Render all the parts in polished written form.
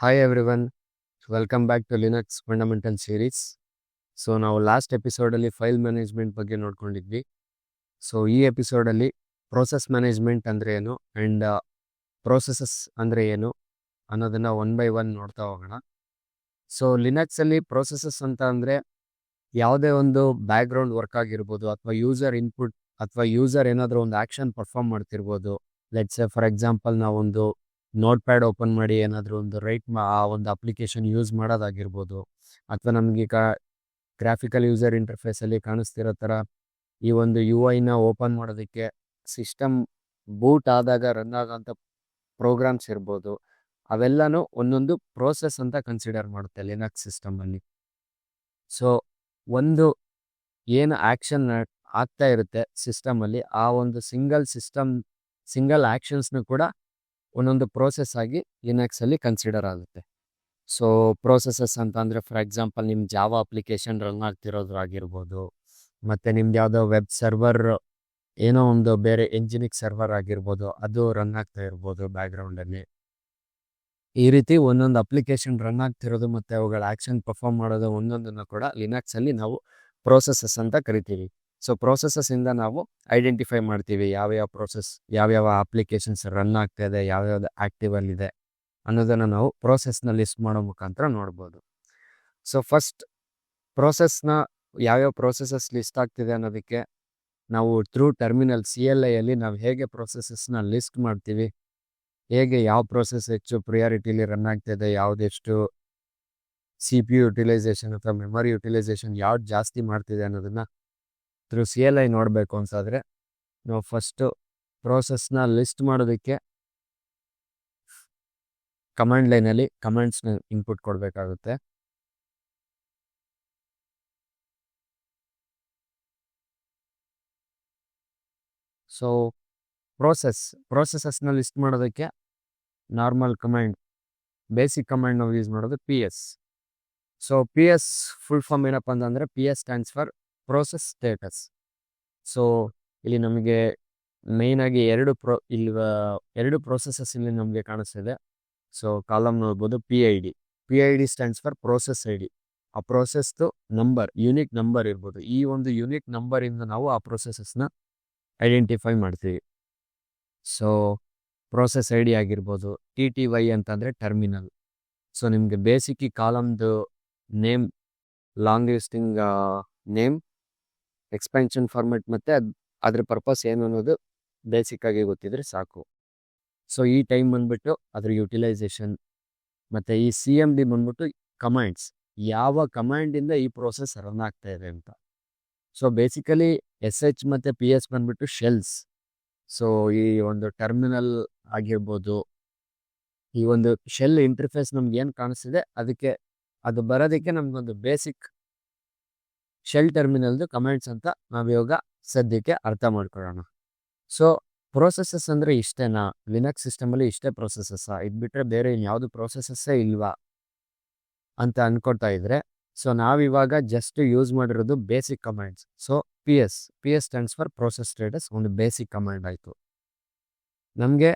Hi everyone, welcome back to Linux Fundamental Series. So ನಾವು last ಎಪಿಸೋಡಲ್ಲಿ file management ಬಗ್ಗೆ ನೋಡ್ಕೊಂಡಿದ್ವಿ. So ಈ ಎಪಿಸೋಡಲ್ಲಿ process management ಅಂದರೆ ಏನು ಆ್ಯಂಡ್ ಪ್ರೋಸೆಸಸ್ ಅಂದರೆ ಏನು ಅನ್ನೋದನ್ನು ಒನ್ ಬೈ ಒನ್ ನೋಡ್ತಾ ಹೋಗೋಣ. ಸೊ ಲಿನಕ್ಸಲ್ಲಿ ಪ್ರೋಸೆಸಸ್ ಅಂತ ಅಂದರೆ ಯಾವುದೇ ಒಂದು ಬ್ಯಾಕ್ಗ್ರೌಂಡ್ ವರ್ಕ್ ಆಗಿರ್ಬೋದು ಅಥವಾ ಯೂಸರ್ ಇನ್ಪುಟ್ ಅಥವಾ ಯೂಸರ್ ಏನಾದರೂ ಒಂದು ಆ್ಯಕ್ಷನ್ ಪರ್ಫಾರ್ಮ್ ಮಾಡ್ತಿರ್ಬೋದು. ಲೆಟ್ಸ್ ಫಾರ್ ಎಕ್ಸಾಂಪಲ್ ನಾವೊಂದು ನೋಟ್ ಪ್ಯಾಡ್ ಓಪನ್ ಮಾಡಿ ಏನಾದರೂ ಒಂದು ಆ ಒಂದು ಅಪ್ಲಿಕೇಶನ್ ಯೂಸ್ ಮಾಡೋದಾಗಿರ್ಬೋದು, ಅಥವಾ ನಮಗೀಗ ಗ್ರಾಫಿಕಲ್ ಯೂಸರ್ ಇಂಟರ್ಫೇಸಲ್ಲಿ ಕಾಣಿಸ್ತಿರೋ ಥರ ಈ ಒಂದು ಯು ಐನ ಓಪನ್ ಮಾಡೋದಕ್ಕೆ ಸಿಸ್ಟಮ್ ಬೂಟ್ ಆದಾಗ ರನ್ ಆಗೋಂಥ ಪ್ರೋಗ್ರಾಮ್ಸ್ ಇರ್ಬೋದು. ಅವೆಲ್ಲನೂ ಒಂದೊಂದು ಪ್ರೋಸೆಸ್ ಅಂತ ಕನ್ಸಿಡರ್ ಮಾಡುತ್ತೆ ಲಿನಕ್ಸ್ ಸಿಸ್ಟಮಲ್ಲಿ. ಸೊ ಒಂದು ಏನು ಆ್ಯಕ್ಷನ್ ಆಗ್ತಾ ಇರುತ್ತೆ ಸಿಸ್ಟಮಲ್ಲಿ, ಆ ಒಂದು ಸಿಂಗಲ್ ಆ್ಯಕ್ಷನ್ಸ್ನು ಕೂಡ ಒಂದೊಂದು ಪ್ರೋಸೆಸ್ ಆಗಿ ಲಿನಕ್ಸಲ್ಲಿ ಕನ್ಸಿಡರ್ ಆಗುತ್ತೆ. ಸೊ ಪ್ರೋಸೆಸಸ್ ಅಂತ ಅಂದರೆ ಫಾರ್ ಎಕ್ಸಾಂಪಲ್ ನಿಮ್ಮ ಜಾವಾ ಅಪ್ಲಿಕೇಶನ್ ರನ್ ಆಗ್ತಿರೋದು ಆಗಿರ್ಬೋದು, ಮತ್ತು ನಿಮ್ದು ಯಾವುದೋ ವೆಬ್ ಸರ್ವರ್ ಏನೋ ಒಂದು ಬೇರೆ ಎಂಜಿನಿಕ್ ಸರ್ವರ್ ಆಗಿರ್ಬೋದು, ಅದು ರನ್ ಆಗ್ತಾ ಇರ್ಬೋದು ಬ್ಯಾಕ್ಗ್ರೌಂಡಲ್ಲಿ. ಈ ರೀತಿ ಒಂದೊಂದು ಅಪ್ಲಿಕೇಶನ್ ರನ್ ಆಗ್ತಿರೋದು ಮತ್ತು ಅವುಗಳ ಆ್ಯಕ್ಷನ್ ಪರ್ಫಾರ್ಮ್ ಮಾಡೋದು ಒಂದೊಂದನ್ನು ಕೂಡ ಲಿನಕ್ಸಲ್ಲಿ ನಾವು ಪ್ರೋಸೆಸಸ್ ಅಂತ ಕರಿತೀವಿ. ಸೊ ಪ್ರೋಸೆಸಸ್ಸಿಂದ ನಾವು ಐಡೆಂಟಿಫೈ ಮಾಡ್ತೀವಿ ಯಾವ್ಯಾವ ಅಪ್ಲಿಕೇಶನ್ಸ್ ರನ್ ಆಗ್ತಾ ಇದೆ, ಯಾವ್ಯಾವ್ದು ಆ್ಯಕ್ಟಿವಲ್ಲಿದೆ ಅನ್ನೋದನ್ನು ನಾವು ಪ್ರೋಸೆಸ್ನ ಲಿಸ್ಟ್ ಮಾಡೋ ಮುಖಾಂತರ ನೋಡ್ಬೋದು. ಸೊ ಫಸ್ಟ್ ಪ್ರೋಸೆಸ್ನ ಯಾವ್ಯಾವ ಪ್ರೋಸೆಸಸ್ ಲಿಸ್ಟ್ ಆಗ್ತಿದೆ ಅನ್ನೋದಕ್ಕೆ ನಾವು ಥ್ರೂ ಟರ್ಮಿನಲ್ CLIಯಲ್ಲಿ ನಾವು ಹೇಗೆ ಪ್ರೋಸೆಸಸ್ನ ಲಿಸ್ಟ್ ಮಾಡ್ತೀವಿ, ಹೇಗೆ ಯಾವ ಪ್ರೋಸೆಸ್ ಹೆಚ್ಚು ಪ್ರಿಯಾರಿಟಿಲಿ ರನ್ ಆಗ್ತಿದೆ, ಯಾವುದೆಷ್ಟು CPU ಯುಟಿಲೈಸೇಷನ್ ಅಥವಾ ಮೆಮೊರಿ ಯುಟಿಲೈಸೇಷನ್ ಯಾವ್ದು ಜಾಸ್ತಿ ಮಾಡ್ತಿದೆ ಅನ್ನೋದನ್ನು ಥ್ರೂ CLI ನೋಡಬೇಕು ಅಂತಾದರೆ ನಾವು ಫಸ್ಟು ಪ್ರೋಸೆಸ್ನ ಲಿಸ್ಟ್ ಮಾಡೋದಕ್ಕೆ ಕಮಾಂಡ್ ಲೈನಲ್ಲಿ ಕಮಾಂಡ್ಸ್ನ ಇನ್ಪುಟ್ ಕೊಡಬೇಕಾಗುತ್ತೆ. ಸೊ ಪ್ರೋಸೆಸಸ್ನ ಲಿಸ್ಟ್ ಮಾಡೋದಕ್ಕೆ ನಾರ್ಮಲ್ ಕಮಾಂಡ್, ಬೇಸಿಕ್ ಕಮಾಂಡ್ ನಾವು ಯೂಸ್ ಮಾಡೋದು PS. So PS full form ಏನಪ್ಪ ಅಂತಂದರೆ PS stands for process status. So ಇಲ್ಲಿ ನಮಗೆ ಮೇಯ್ನಾಗಿ ಎರಡು ಪ್ರೋಸೆಸಸ್ ಇಲ್ಲಿ ನಮಗೆ ಕಾಣಿಸ್ತಿದೆ. ಸೊ ಕಾಲಮ್ ನೋಡ್ಬೋದು PID stands for process ID. ಆ ಪ್ರೋಸೆಸ್ದು ನಂಬರ್, ಯೂನಿಕ್ ನಂಬರ್ ಇರ್ಬೋದು. ಈ ಒಂದು ಯೂನಿಕ್ ನಂಬರಿಂದ ನಾವು ಆ ಪ್ರೋಸೆಸಸ್ನ ಐಡೆಂಟಿಫೈ ಮಾಡ್ತೀವಿ. ಸೊ ಪ್ರೋಸೆಸ್ ID ಆಗಿರ್ಬೋದು. TTY ಅಂತಂದರೆ ಟರ್ಮಿನಲ್. ಸೊ ನಿಮಗೆ ಬೇಸಿಕ್ ಈ ಕಾಲಮ್ದು name, long listing name, expansion format ಮತ್ತು ಅದ್ರ ಪರ್ಪಸ್ ಏನು ಅನ್ನೋದು ಬೇಸಿಕ್ಕಾಗಿ ಗೊತ್ತಿದ್ರೆ ಸಾಕು. ಸೊ ಈ ಟೈಮ್ ಬಂದ್ಬಿಟ್ಟು ಅದ್ರ ಯುಟಿಲೈಸೇಷನ್, ಮತ್ತು ಈ CMD ಬಂದ್ಬಿಟ್ಟು ಕಮಾಂಡ್ಸ್, ಯಾವ ಕಮಾಂಡಿಂದ ಈ ಪ್ರೋಸೆಸ್ ರನ್ ಆಗ್ತಾ ಇದೆ ಅಂತ. ಸೊ ಬೇಸಿಕಲಿ SH ಮತ್ತು PS ಬಂದ್ಬಿಟ್ಟು ಶೆಲ್ಸ್. ಸೊ ಈ ಒಂದು ಟರ್ಮಿನಲ್ ಆಗಿರ್ಬೋದು, ಈ ಒಂದು ಶೆಲ್ ಇಂಟರ್ಫೇಸ್ ನಮ್ಗೆ ಏನು ಕಾಣಿಸ್ತಿದೆ ಅದಕ್ಕೆ ಅದು ಬರೋದಕ್ಕೆ ನಮಗೊಂದು ಬೇಸಿಕ್ ಶೆಲ್ ಟರ್ಮಿನಲ್ದು ಕಮಾಂಡ್ಸ್ ಅಂತ ನಾವು ಇವಾಗ ಸದ್ಯಕ್ಕೆ ಅರ್ಥ ಮಾಡ್ಕೊಳ್ಳೋಣ. ಸೊ ಪ್ರೋಸೆಸಸ್ ಅಂದರೆ ಇಷ್ಟೇನಾ, ಲಿನಕ್ಸ್ ಸಿಸ್ಟಮಲ್ಲಿ ಇಷ್ಟೇ ಪ್ರೋಸೆಸಸ್ಸಾ, ಇದು ಬಿಟ್ಟರೆ ಬೇರೆ ಇನ್ಯಾವುದು ಪ್ರೋಸೆಸಸ್ಸೇ ಇಲ್ವಾ ಅಂತ ಅನ್ಕೊಳ್ತಾ ಇದ್ರೆ, ಸೊ ನಾವಿವಾಗ ಜಸ್ಟ್ ಯೂಸ್ ಮಾಡಿರೋದು basic commands. So PS stands for process status, ಒಂದು ಬೇಸಿಕ್ ಕಮಾಂಡ್ ಆಯಿತು. ನಮಗೆ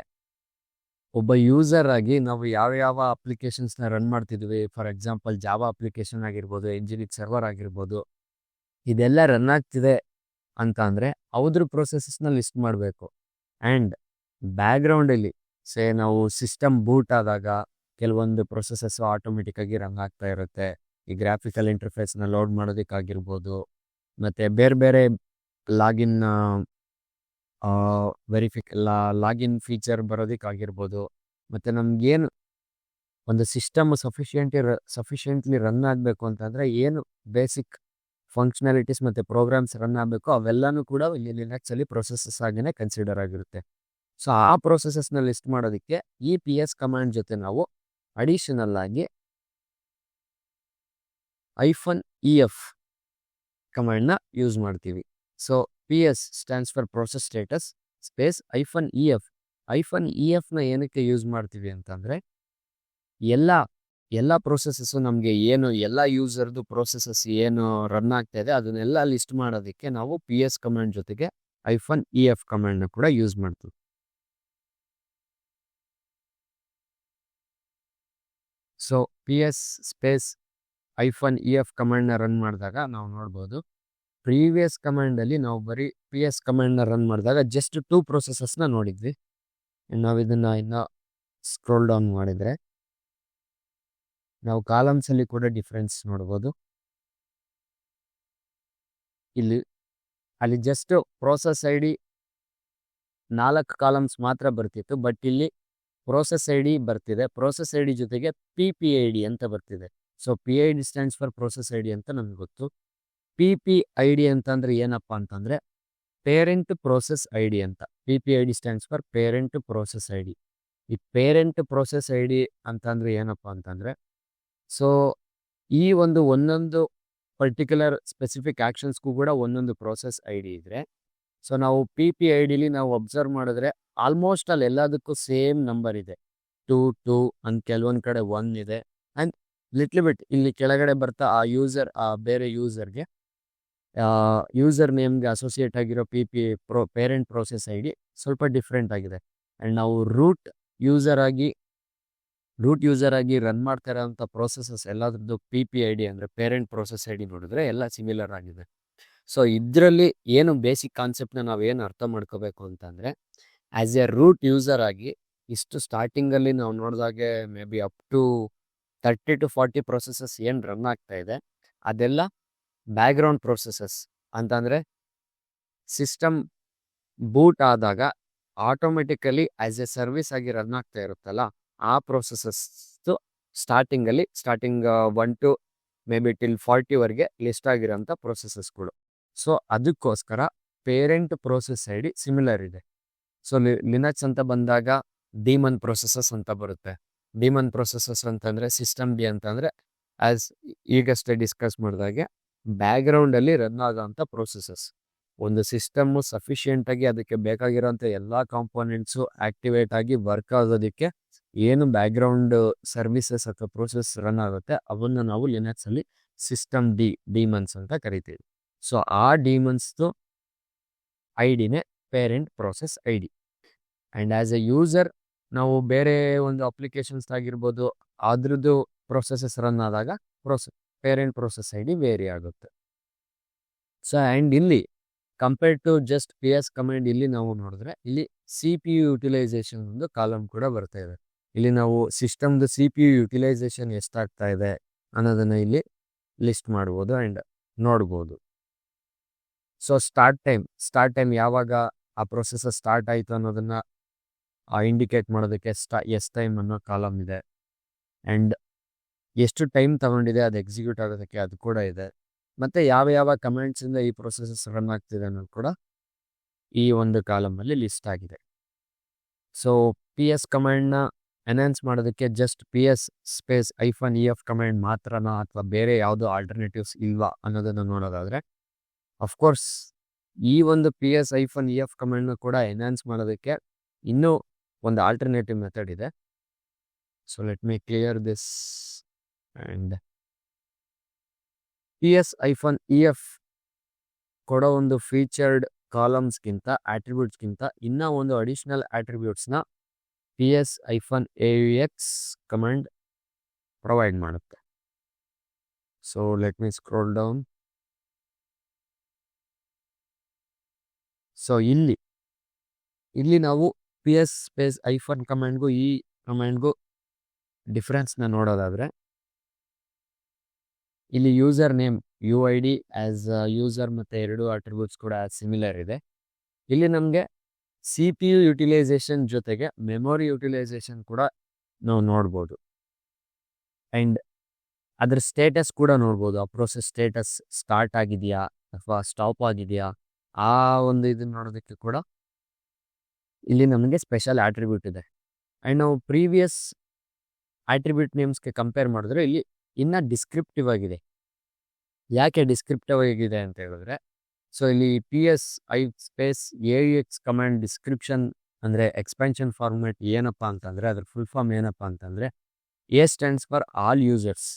ಒಬ್ಬ ಯೂಸರ್ ಆಗಿ ನಾವು ಯಾವ ಅಪ್ಲಿಕೇಶನ್ಸ್ನ ರನ್ ಮಾಡ್ತಿದ್ವಿ, ಫಾರ್ ಎಕ್ಸಾಂಪಲ್ ಜಾವಾ ಅಪ್ಲಿಕೇಶನ್ ಆಗಿರ್ಬೋದು, ಎಂಜಿನಿಕ್ ಸರ್ವರ್ ಆಗಿರ್ಬೋದು, ಇದೆಲ್ಲ ರನ್ ಆಗ್ತಿದೆ ಅಂತ ಅಂದರೆ ಅವ್ರ ಪ್ರೋಸೆಸಸ್ನ ಲಿಸ್ಟ್ ಮಾಡಬೇಕು. ಆ್ಯಂಡ್ ಬ್ಯಾಕ್ಗ್ರೌಂಡಲ್ಲಿ ನಾವು ಸಿಸ್ಟಮ್ ಬೂಟ್ ಆದಾಗ ಕೆಲವೊಂದು ಪ್ರೊಸೆಸಸ್ಸು ಆಟೋಮೆಟಿಕ್ಕಾಗಿ ರನ್ ಆಗ್ತಾ ಇರುತ್ತೆ. ಈ ಗ್ರಾಫಿಕಲ್ ಇಂಟರ್ಫೇಸ್ನ ಲೋಡ್ ಮಾಡೋದಕ್ಕಾಗಿರ್ಬೋದು, ಮತ್ತು ಬೇರೆ ಲಾಗಿನ್ ಲಾಗಿನ್ ಫೀಚರ್ ಬರೋದಕ್ಕಾಗಿರ್ಬೋದು, ಮತ್ತು ನಮಗೇನು ಒಂದು ಸಿಸ್ಟಮ್ ಸಫಿಷಿಯೆಂಟ್ಲಿ ರನ್ ಆಗಬೇಕು ಅಂತಂದರೆ ಏನು ಬೇಸಿಕ್ ಫಂಕ್ಷನಾಲಿಟೀಸ್ ಮತ್ತು ಪ್ರೋಗ್ರಾಮ್ಸ್ ರನ್ ಆಗಬೇಕು ಅವೆಲ್ಲನೂ ಕೂಡ ಇಲ್ಲಿ ಲಿನಕ್ಸಲ್ಲಿ ಪ್ರೊಸೆಸಸ್ ಆಗಿಯೇ ಕನ್ಸಿಡರ್ ಆಗಿರುತ್ತೆ. ಸೊ ಆ ಪ್ರೊಸೆಸಸ್ನ ಲಿಸ್ಟ್ ಮಾಡೋದಕ್ಕೆ ಈ PS ಕಮಾಂಡ್ ಜೊತೆ ನಾವು ಅಡಿಷನಲ್ ಆಗಿ -EF ಕಮಾಂಡ್ನ ಯೂಸ್ ಮಾಡ್ತೀವಿ. So PS stands for process status space -EF. -EFನ ಏನಕ್ಕೆ ಯೂಸ್ ಮಾಡ್ತೀವಿ ಅಂತಂದರೆ ಎಲ್ಲ ಪ್ರೋಸೆಸಸ್ಸು ನಮಗೆ ಏನು ಎಲ್ಲ ಯೂಸರ್ದು ಪ್ರೋಸೆಸಸ್ ಏನು ರನ್ ಆಗ್ತಾ ಇದೆ ಅದನ್ನೆಲ್ಲ ಲಿಸ್ಟ್ ಮಾಡೋದಕ್ಕೆ ನಾವು PS ಕಮಾಂಡ್ ಜೊತೆಗೆ -EF ಕಮಾಂಡ್ನ ಕೂಡ ಯೂಸ್ ಮಾಡ್ತೀವಿ. ಸೊ PS ಸ್ಪೇಸ್ -EF ಕಮಾಂಡ್ನ ರನ್ ಮಾಡಿದಾಗ ನಾವು ನೋಡ್ಬೋದು ಪ್ರೀವಿಯಸ್ ಕಮಾಂಡಲ್ಲಿ ನಾವು ಬರೀ PS ಕಮಾಂಡ್ನ ರನ್ ಮಾಡಿದಾಗ ಜಸ್ಟ್ 2 ಪ್ರೊಸೆಸಸ್ನ ನೋಡಿದ್ವಿ. ನಾವು ಇದನ್ನು ಇನ್ನು ಸ್ಕ್ರೋಲ್ ಡೌನ್ ಮಾಡಿದರೆ ನಾವು ಕಾಲಮ್ಸಲ್ಲಿ ಕೂಡ ಡಿಫ್ರೆನ್ಸ್ ನೋಡ್ಬೋದು. ಅಲ್ಲಿ just process I D 4 columns ಮಾತ್ರ ಬರ್ತಿತ್ತು. ಬಟ್ ಇಲ್ಲಿ ಪ್ರೋಸೆಸ್ ಐ ಡಿ ಬರ್ತಿದೆ. ಪ್ರೋಸೆಸ್ ಐ ಡಿ ಜೊತೆಗೆ PPID ಅಂತ ಬರ್ತಿದೆ. So PID stands for process I D ಅಂತ ನಮ್ಗೆ ಗೊತ್ತು. PPID ಅಂತಂದ್ರೆ ಏನಪ್ಪ ಅಂತಂದ್ರೆ ಪೇರೆಂಟ್ ಪ್ರೋಸೆಸ್ ಐ ಡಿ ಅಂತ. PPID stands for parent process I D. ಈ ಪೇರೆಂಟ್ ಪ್ರೋಸೆಸ್ ಐ ಡಿ ಅಂತಂದ್ರೆ ಏನಪ್ಪ ಅಂತಂದ್ರೆ ಸೊ ಈ ಒಂದೊಂದು ಪರ್ಟಿಕ್ಯುಲರ್ ಸ್ಪೆಸಿಫಿಕ್ ಆಕ್ಷನ್ಸ್ಗೂ ಕೂಡ ಒಂದೊಂದು ಪ್ರೋಸೆಸ್ ಐ ಡಿ ಇದ್ರೆ, ಸೊ ನಾವು PPIDಲಿ ನಾವು ಅಬ್ಸರ್ವ್ ಮಾಡಿದ್ರೆ ಆಲ್ಮೋಸ್ಟ್ ಅಲ್ಲಿ ಎಲ್ಲದಕ್ಕೂ ಸೇಮ್ ನಂಬರ್ ಇದೆ. 2 ಅಂಡ್ ಕೆಲವೊಂದು ಕಡೆ 1 ಇದೆ. ಆ್ಯಂಡ್ ಲಿಟ್ಲ್ ಬಿಟ್ ಇಲ್ಲಿ ಕೆಳಗಡೆ ಬರ್ತಾ ಆ ಯೂಸರ್ ಬೇರೆ ಯೂಸರ್ಗೆ ಯೂಸರ್ ನೇಮ್ಗೆ ಅಸೋಸಿಯೇಟ್ ಆಗಿರೋ ಪೇರೆಂಟ್ ಪ್ರೋಸೆಸ್ ಐ ಡಿ ಸ್ವಲ್ಪ ಡಿಫ್ರೆಂಟ್ ಆಗಿದೆ. ಆ್ಯಂಡ್ ನಾವು ರೂಟ್ ಯೂಸರ್ ಆಗಿ ರನ್ ಮಾಡ್ತಾ ಇರೋಂಥ ಪ್ರೋಸೆಸಸ್ ಎಲ್ಲದ್ರದ್ದು PPID ಅಂದರೆ ಪೇರೆಂಟ್ ಪ್ರೋಸೆಸ್ ಐ ಡಿ ನೋಡಿದ್ರೆ ಎಲ್ಲ ಸಿಮಿಲರ್ ಆಗಿದೆ. ಸೊ ಇದರಲ್ಲಿ ಏನು ಬೇಸಿಕ್ ಕಾನ್ಸೆಪ್ಟ್ನ ನಾವೇನು ಅರ್ಥ ಮಾಡ್ಕೋಬೇಕು ಅಂತಂದರೆ, ಆ್ಯಸ್ ಎ ರೂಟ್ ಯೂಸರ್ ಆಗಿ ಇಷ್ಟು ಸ್ಟಾರ್ಟಿಂಗಲ್ಲಿ ನಾವು ನೋಡಿದಾಗೆ maybe up to 30 to 40 processes ಏನು ರನ್ ಆಗ್ತಾ ಇದೆ ಅದೆಲ್ಲ ಬ್ಯಾಕ್ಗ್ರೌಂಡ್ ಪ್ರೊಸೆಸಸ್ ಅಂತಂದರೆ ಸಿಸ್ಟಮ್ ಬೂಟ್ ಆದಾಗ ಆಟೋಮೆಟಿಕಲಿ ಆ್ಯಸ್ ಎ ಸರ್ವಿಸ್ ಆಗಿ ರನ್ ಆಗ್ತಾ ಇರುತ್ತಲ್ಲ ಆ processes starting 1 to maybe till 40ವರೆಗೆ ಲಿಸ್ಟ್ ಆಗಿರೋಂಥ ಪ್ರೊಸೆಸಸ್ಗಳು. ಸೊ ಅದಕ್ಕೋಸ್ಕರ parent process I D similar ಇದೆ. ಸೊ ಲಿನಕ್ಸ್ ಅಂತ ಬಂದಾಗ ಡೀಮನ್ ಪ್ರೊಸೆಸಸ್ ಅಂತ ಬರುತ್ತೆ. ಡೀಮನ್ ಪ್ರೊಸೆಸಸ್ ಅಂತಂದರೆ ಸಿಸ್ಟಮ್ ಡಿ ಅಂತಂದರೆ ಆ್ಯಸ್ ಈಗಷ್ಟೇ ಡಿಸ್ಕಸ್ ಮಾಡಿದಾಗೆ ಬ್ಯಾಕ್ಗ್ರೌಂಡಲ್ಲಿ ರನ್ ಆಗೋಂಥ ಪ್ರೊಸೆಸಸ್. ಒಂದು ಸಿಸ್ಟಮ್ಮು ಸಫಿಷಿಯೆಂಟಾಗಿ ಅದಕ್ಕೆ ಬೇಕಾಗಿರೋಂಥ ಎಲ್ಲ ಕಾಂಪೋನೆಂಟ್ಸು ಆ್ಯಕ್ಟಿವೇಟ್ ಆಗಿ ವರ್ಕ್ ಆಗೋದಕ್ಕೆ ಏನು ಬ್ಯಾಕ್ಗ್ರೌಂಡ್ ಸರ್ವಿಸಸ್ ಅಥವಾ ಪ್ರೋಸೆಸ್ ರನ್ ಆಗುತ್ತೆ ಅವನ್ನು ನಾವು ಲಿನಕ್ಸಲ್ಲಿ ಸಿಸ್ಟಮ್ ಡೀಮನ್ಸ್ ಅಂತ ಕರಿತೀವಿ. ಸೊ ಆ ಡೀಮನ್ಸ್ದು ಐ ಡಿನೇ parent process I D. And as a user ನಾವು ಬೇರೆ ಒಂದು ಅಪ್ಲಿಕೇಶನ್ಸ್ ಆಗಿರ್ಬೋದು ಅದ್ರದ್ದು ಪ್ರೊಸೆಸಸ್ ರನ್ ಆದಾಗ parent process I D vary ಆಗುತ್ತೆ. ಸೊ ಆ್ಯಂಡ್ ಇಲ್ಲಿ compare to just PS command ಇಲ್ಲಿ ನಾವು ನೋಡಿದ್ರೆ ಇಲ್ಲಿ CPU ಯುಟಿಲೈಸೇಷನ್ ಒಂದು ಕಾಲಮ್ ಕೂಡ ಬರ್ತಾ ಇದೆ. ಇಲ್ಲಿ ನಾವು ಸಿಸ್ಟಮ್ದು CPU ಯುಟಿಲೈಸೇಷನ್ ಎಷ್ಟಾಗ್ತಾ ಇದೆ ಅನ್ನೋದನ್ನು ಇಲ್ಲಿ ಲಿಸ್ಟ್ ಮಾಡ್ಬೋದು ಆ್ಯಂಡ್ ನೋಡ್ಬೋದು. ಸೊ ಸ್ಟಾರ್ಟ್ ಟೈಮ್ ಯಾವಾಗ ಆ ಪ್ರೊಸೆಸರ್ ಸ್ಟಾರ್ಟ್ ಆಯಿತು ಅನ್ನೋದನ್ನು ಇಂಡಿಕೇಟ್ ಮಾಡೋದಕ್ಕೆ ಎಸ್ ಟೈಮ್ ಅನ್ನೋ ಕಾಲಮ್ ಇದೆ. ಆ್ಯಂಡ್ ಎಷ್ಟು ಟೈಮ್ ತಗೊಂಡಿದೆ ಅದು ಎಕ್ಸಿಕ್ಯೂಟ್ ಆಗೋದಕ್ಕೆ ಅದು ಕೂಡ ಇದೆ. ಮತ್ತು ಯಾವ ಕಮೆಂಟ್ಸಿಂದ ಈ ಪ್ರೊಸೆಸಸ್ ರನ್ ಆಗ್ತಿದೆ ಅನ್ನೋದು ಕೂಡ ಈ ಒಂದು ಕಾಲಮಲ್ಲಿ ಲಿಸ್ಟ್ ಆಗಿದೆ. ಸೊ PS ಕಮಾಂಡ್ನ ಎನ್ಹಾನ್ಸ್ ಮಾಡೋದಕ್ಕೆ just PS space -EF command ಮಾತ್ರನಾ ಅಥವಾ ಬೇರೆ ಯಾವುದೋ ಆಲ್ಟರ್ನೇಟಿವ್ಸ್ ಇಲ್ವಾ ಅನ್ನೋದನ್ನು ನೋಡೋದಾದರೆ ಅಫ್ಕೋರ್ಸ್ ಈ ಒಂದು PS -EF ಕಮಾಂಡ್ನ ಕೂಡ ಎನ್ಹಾನ್ಸ್ ಮಾಡೋದಕ್ಕೆ ಇನ್ನೂ ಒಂದು ಆಲ್ಟರ್ನೇಟಿವ್ ಮೆಥಡ್ ಇದೆ. So let me clear this. And PS -EF ಕೊಡೋ ಒಂದು ಫೀಚರ್ಡ್ ಕಾಲಮ್ಸ್ಗಿಂತ ಆಟ್ರಿಬ್ಯೂಟ್ಸ್ಗಿಂತ ಇನ್ನೂ ಒಂದು ಅಡಿಷ್ನಲ್ ಆಟ್ರಿಬ್ಯೂಟ್ಸ್ನ PS -AUX ಕಮಾಂಡ್ ಪ್ರೊವೈಡ್ ಮಾಡುತ್ತೆ. So let me scroll down. So ಇಲ್ಲಿ ನಾವು PS ಸ್ಪೇಸ್ -IFUN ಕಮಾಂಡ್ಗೂ ಈ ಕಮಾಂಡ್ಗೂ ಡಿಫ್ರೆನ್ಸ್ನ ನೋಡೋದಾದರೆ ಇಲ್ಲಿ user name UID as user ಮತ್ತು 2 ಆಟ್ರಿಬ್ಯೂಟ್ಸ್ ಕೂಡ ಸಿಮಿಲರ್ ಇದೆ. ಇಲ್ಲಿ ನಮಗೆ CPU ಯುಟಿಲೈಸೇಷನ್ ಜೊತೆಗೆ ಮೆಮೊರಿ ಯುಟಿಲೈಸೇಷನ್ ಕೂಡ ನಾವು ನೋಡ್ಬೋದು. ಆ್ಯಂಡ್ ಅದ್ರ ಸ್ಟೇಟಸ್ ಕೂಡ ನೋಡ್ಬೋದು. ಆ ಪ್ರೋಸೆಸ್ ಸ್ಟೇಟಸ್ ಸ್ಟಾರ್ಟ್ ಆಗಿದೆಯಾ ಅಥವಾ ಸ್ಟಾಪ್ ಆಗಿದೆಯಾ ಆ ಒಂದು ಇದನ್ನು ನೋಡೋದಕ್ಕೆ ಕೂಡ ಇಲ್ಲಿ ನಮಗೆ ಸ್ಪೆಷಲ್ ಆಟ್ರಿಬ್ಯೂಟ್ ಇದೆ. ಆ್ಯಂಡ್ ನಾವು ಪ್ರೀವಿಯಸ್ ಆಟ್ರಿಬ್ಯೂಟ್ ನೇಮ್ಸ್ಗೆ ಕಂಪೇರ್ ಮಾಡಿದ್ರೆ ಇಲ್ಲಿ ಇನ್ನೂ ಡಿಸ್ಕ್ರಿಪ್ಟಿವ್ ಆಗಿದೆ. ಯಾಕೆ ಡಿಸ್ಕ್ರಿಪ್ಟಿವ್ ಆಗಿದೆ ಅಂತ ಹೇಳಿದ್ರೆ, ಸೊ ಇಲ್ಲಿ PS space AUX command description ಅಂದರೆ ಎಕ್ಸ್ಪ್ಯಾನ್ಷನ್ ಫಾರ್ಮ್ಯಾಟ್ ಏನಪ್ಪ ಅಂತಂದರೆ ಅದ್ರ ಫುಲ್ ಫಾರ್ಮ್ ಏನಪ್ಪ ಅಂತಂದರೆ A stands for all users.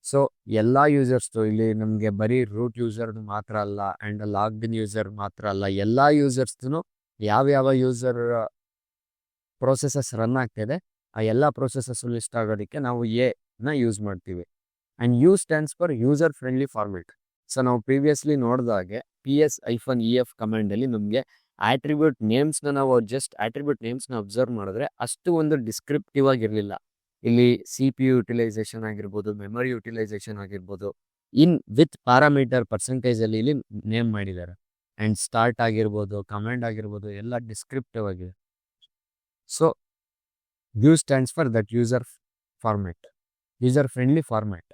So ಎಲ್ಲ ಯೂಸರ್ಸ್ದು ಇಲ್ಲಿ ನಮಗೆ ಬರೀ ರೂಟ್ ಯೂಸರ್ದು ಮಾತ್ರ ಅಲ್ಲ ಆ್ಯಂಡ್ ಲಾಗ್ಡ್ ಯೂಸರ್ ಮಾತ್ರ ಅಲ್ಲ, ಎಲ್ಲ ಯೂಸರ್ಸ್ದು ಯಾವ ಯೂಸರ್ ಪ್ರೋಸೆಸಸ್ ರನ್ ಆಗ್ತಿದೆ ಆ ಎಲ್ಲ ಪ್ರೋಸೆಸಸ್ ಲಿಸ್ಟ್ ಆಗೋದಕ್ಕೆ ನಾವು ನ ಯೂಸ್ ಮಾಡ್ತೀವಿ. And U stands for user friendly format. So ನಾವು ಪ್ರೀವಿಯಸ್ಲಿ ನೋಡಿದಾಗೆ PS-EF ಕಮಾಂಡ್ ಅಲ್ಲಿ ನಮಗೆ ಆಟ್ರಿಬ್ಯೂಟ್ ನೇಮ್ಸ್ನ ನಾವು ಜಸ್ಟ್ ಆಟ್ರಿಬ್ಯೂಟ್ ನೇಮ್ಸ್ನ ಅಬ್ಸರ್ವ್ ಮಾಡಿದ್ರೆ ಅಷ್ಟು ಒಂದು ಡಿಸ್ಕ್ರಿಪ್ಟಿವ್ ಆಗಿರಲಿಲ್ಲ. ಇಲ್ಲಿ CPU ಯುಟಿಲೈಸೇಷನ್ ಆಗಿರ್ಬೋದು, ಮೆಮೊರಿ ಯುಟಿಲೈಸೇಷನ್ ಆಗಿರ್ಬೋದು, ಇನ್ ವಿತ್ ಪ್ಯಾರಾಮೀಟರ್ ಪರ್ಸೆಂಟೇಜ್ ಅಲ್ಲಿ ಇಲ್ಲಿ ನೇಮ್ ಮಾಡಿದ್ದಾರೆ. ಅಂಡ್ ಸ್ಟಾರ್ಟ್ ಆಗಿರ್ಬೋದು, ಕಮಾಂಡ್ ಆಗಿರ್ಬೋದು, ಎಲ್ಲ ಡಿಸ್ಕ್ರಿಪ್ಟಿವ್ ಆಗಿದೆ. So U stands for that user friendly format.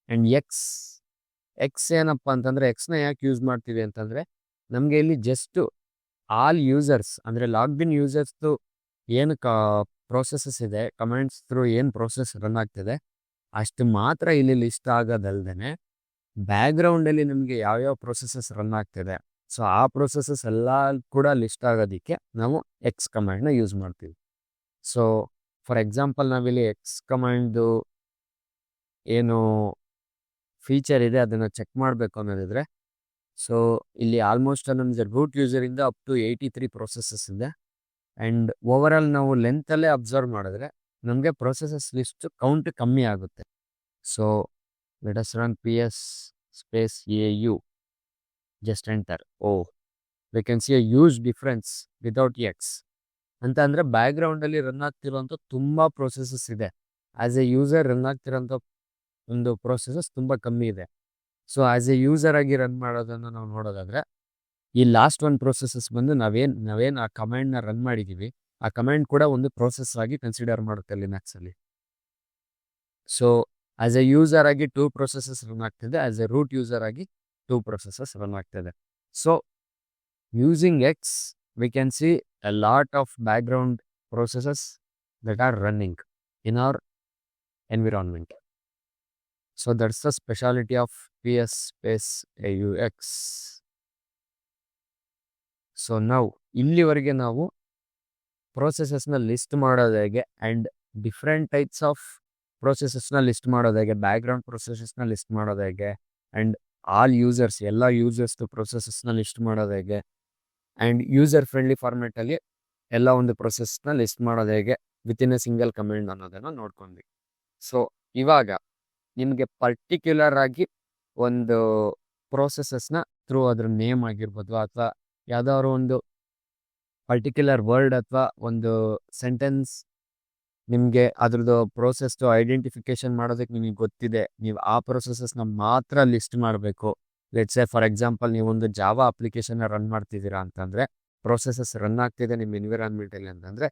And X ಏನಪ್ಪ ಅಂತಂದ್ರೆ ಎಕ್ಸ್ನ ಯಾಕೆ ಯೂಸ್ ಮಾಡ್ತೀವಿ ಅಂತಂದ್ರೆ ನಮಗೆ ಇಲ್ಲಿ ಜಸ್ಟ್ ಆಲ್ ಯೂಸರ್ಸ್ ಅಂದ್ರೆ ಲಾಗ್ಡ್ ಇನ್ ಯೂಸರ್ಸ್ದು ಏನು ಪ್ರೋಸೆಸಸ್ ಇದೆ, ಕಮೆಂಟ್ಸ್ ಥ್ರೂ ಏನು ಪ್ರೋಸೆಸ್ ರನ್ ಆಗ್ತಿದೆ ಅಷ್ಟು ಮಾತ್ರ ಇಲ್ಲಿ ಲಿಸ್ಟ್ ಆಗೋದಲ್ದೇನೆ ಬ್ಯಾಕ್ಗ್ರೌಂಡಲ್ಲಿ ನಮಗೆ ಯಾವ್ಯಾವ ಪ್ರೊಸೆಸಸ್ ರನ್ ಆಗ್ತಿದೆ ಸೊ ಆ ಪ್ರೊಸೆಸಸ್ ಎಲ್ಲ ಕೂಡ ಲಿಸ್ಟ್ ಆಗೋದಕ್ಕೆ ನಾವು ಎಕ್ಸ್ ಕಮಾಂಡ್ನ ಯೂಸ್ ಮಾಡ್ತೀವಿ. ಸೊ ಫಾರ್ ಎಕ್ಸಾಂಪಲ್ ನಾವಿಲ್ಲಿ ಎಕ್ಸ್ ಕಮಾಂಡ್ದು ಏನು ಫೀಚರ್ ಇದೆ ಅದನ್ನು ಚೆಕ್ ಮಾಡಬೇಕು ಅನ್ನೋದಿದ್ರೆ ಸೊ ಇಲ್ಲಿ ಆಲ್ಮೋಸ್ಟ್ ನಮಗೆ ರೂಟ್ ಯೂಸರಿಂದ ಅಪ್ ಟು 83 ಪ್ರೊಸೆಸಸ್ ಇದೆ. ಆ್ಯಂಡ್ ಓವರ್ ಆಲ್ ನಾವು ಲೆಂತಲ್ಲೇ ಅಬ್ಸರ್ವ್ ಮಾಡಿದ್ರೆ ನಮಗೆ ಪ್ರೊಸೆಸಸ್ ಲಿಸ್ಟ್ ಕೌಂಟ್ ಕಮ್ಮಿ ಆಗುತ್ತೆ. So let us run PS space AU, just enter. We can see a use difference without X ಅಂತ ಅಂದರೆ ಬ್ಯಾಕ್ಗ್ರೌಂಡಲ್ಲಿ ರನ್ ಆಗ್ತಿರೋಂಥ ತುಂಬ ಪ್ರೊಸೆಸಸ್ ಇದೆ. ಆ್ಯಸ್ ಎ ಯೂಸರ್ ರನ್ ಆಗ್ತಿರೋಂಥ ಒಂದು ಪ್ರೊಸೆಸಸ್ ತುಂಬ ಕಮ್ಮಿ ಇದೆ. ಸೊ ಆ್ಯಸ್ ಎ ಯೂಸರ್ ಆಗಿ ರನ್ ಮಾಡೋದನ್ನು ನಾವು ನೋಡೋದಾದ್ರೆ ಈ ಲಾಸ್ಟ್ ಒಂದು ಪ್ರೊಸೆಸಸ್ ಬಂದು ನಾವೇನು ಆ ಕಮಾಂಡ್ನ ರನ್ ಮಾಡಿದ್ದೀವಿ ಆ ಕಮಾಂಡ್ ಕೂಡ ಒಂದು ಪ್ರೊಸೆಸ್ ಆಗಿ ಕನ್ಸಿಡರ್ ಮಾಡುತ್ತೆ ಲಿನಕ್ಸಲ್ಲಿ. ಸೊ ಆ್ಯಸ್ ಎ ಯೂಸರ್ ಆಗಿ 2 ಪ್ರೊಸೆಸಸ್ ರನ್ ಆಗ್ತಿದೆ, ಆ್ಯಸ್ ಎ ರೂಟ್ ಯೂಸರ್ ಆಗಿ 2 ಪ್ರೊಸೆಸಸ್ ರನ್ ಆಗ್ತಿದೆ. So using X we can see a lot of background processes that are running in our environment. So that's the specialty of PS space AUX. So ನಾವು ಇಲ್ಲಿವರೆಗೆ ನಾವು ಪ್ರೊಸೆಸಸ್ನ list ಮಾಡೋದು ಹೇಗೆ and different types of ಪ್ರೊಸೆಸಸ್ನ list ಮಾಡೋದು ಹೇಗೆ, background ಪ್ರೊಸೆಸಸ್ನ list ಮಾಡೋದು ಹೇಗೆ, ಆ್ಯಂಡ್ ಆಲ್ ಯೂಸರ್ಸ್ ಎಲ್ಲ ಯೂಸರ್ಸ್ದು ಪ್ರೊಸೆಸಸ್ನ ಲಿಸ್ಟ್ ಮಾಡೋದು ಹೇಗೆ, ಆ್ಯಂಡ್ ಯೂಸರ್ ಫ್ರೆಂಡ್ಲಿ ಫಾರ್ಮೆಟಲ್ಲಿ ಎಲ್ಲ ಒಂದು ಪ್ರೊಸೆಸ್ನ ಲಿಸ್ಟ್ ಮಾಡೋದು ಹೇಗೆ ವಿತಿನ್ ಎ ಸಿಂಗಲ್ ಕಮೆಂಡ್ ಅನ್ನೋದನ್ನು ನೋಡ್ಕೊಂಡ್ವಿ. ಸೊ ಇವಾಗ ನಿಮಗೆ ಪರ್ಟಿಕ್ಯುಲರ್ ಆಗಿ ಒಂದು ಪ್ರೊಸೆಸಸ್ನ ಥ್ರೂ ಅದ್ರ ನೇಮ್ ಆಗಿರ್ಬೋದು ಅಥವಾ ಯಾವುದಾದ್ರು ಒಂದು ಪರ್ಟಿಕ್ಯುಲರ್ ವರ್ಡ್ ಅಥವಾ ಒಂದು ಸೆಂಟೆನ್ಸ್ ನಿಮಗೆ ಅದ್ರದ್ದು ಪ್ರೋಸೆಸ್ದು ಐಡೆಂಟಿಫಿಕೇಶನ್ ಮಾಡೋದಕ್ಕೆ ನಿಮಗೆ ಗೊತ್ತಿದೆ, ನೀವು ಆ ಪ್ರೊಸೆಸಸ್ನ ಮಾತ್ರ ಲಿಸ್ಟ್ ಮಾಡಬೇಕು. ಲೆಟ್ಸ್ ಸೇ ಫಾರ್ ಎಕ್ಸಾಂಪಲ್ ನೀವು ಒಂದು ಜಾವಾ ಅಪ್ಲಿಕೇಶನ್ನ ರನ್ ಮಾಡ್ತಿದ್ದೀರಾ ಅಂತಂದರೆ ಪ್ರೊಸೆಸಸ್ ರನ್ ಆಗ್ತಿದೆ ನಿಮ್ಮ ಎನ್ವಿರಾನ್ಮೆಂಟಲ್ಲಿ ಅಂತಂದರೆ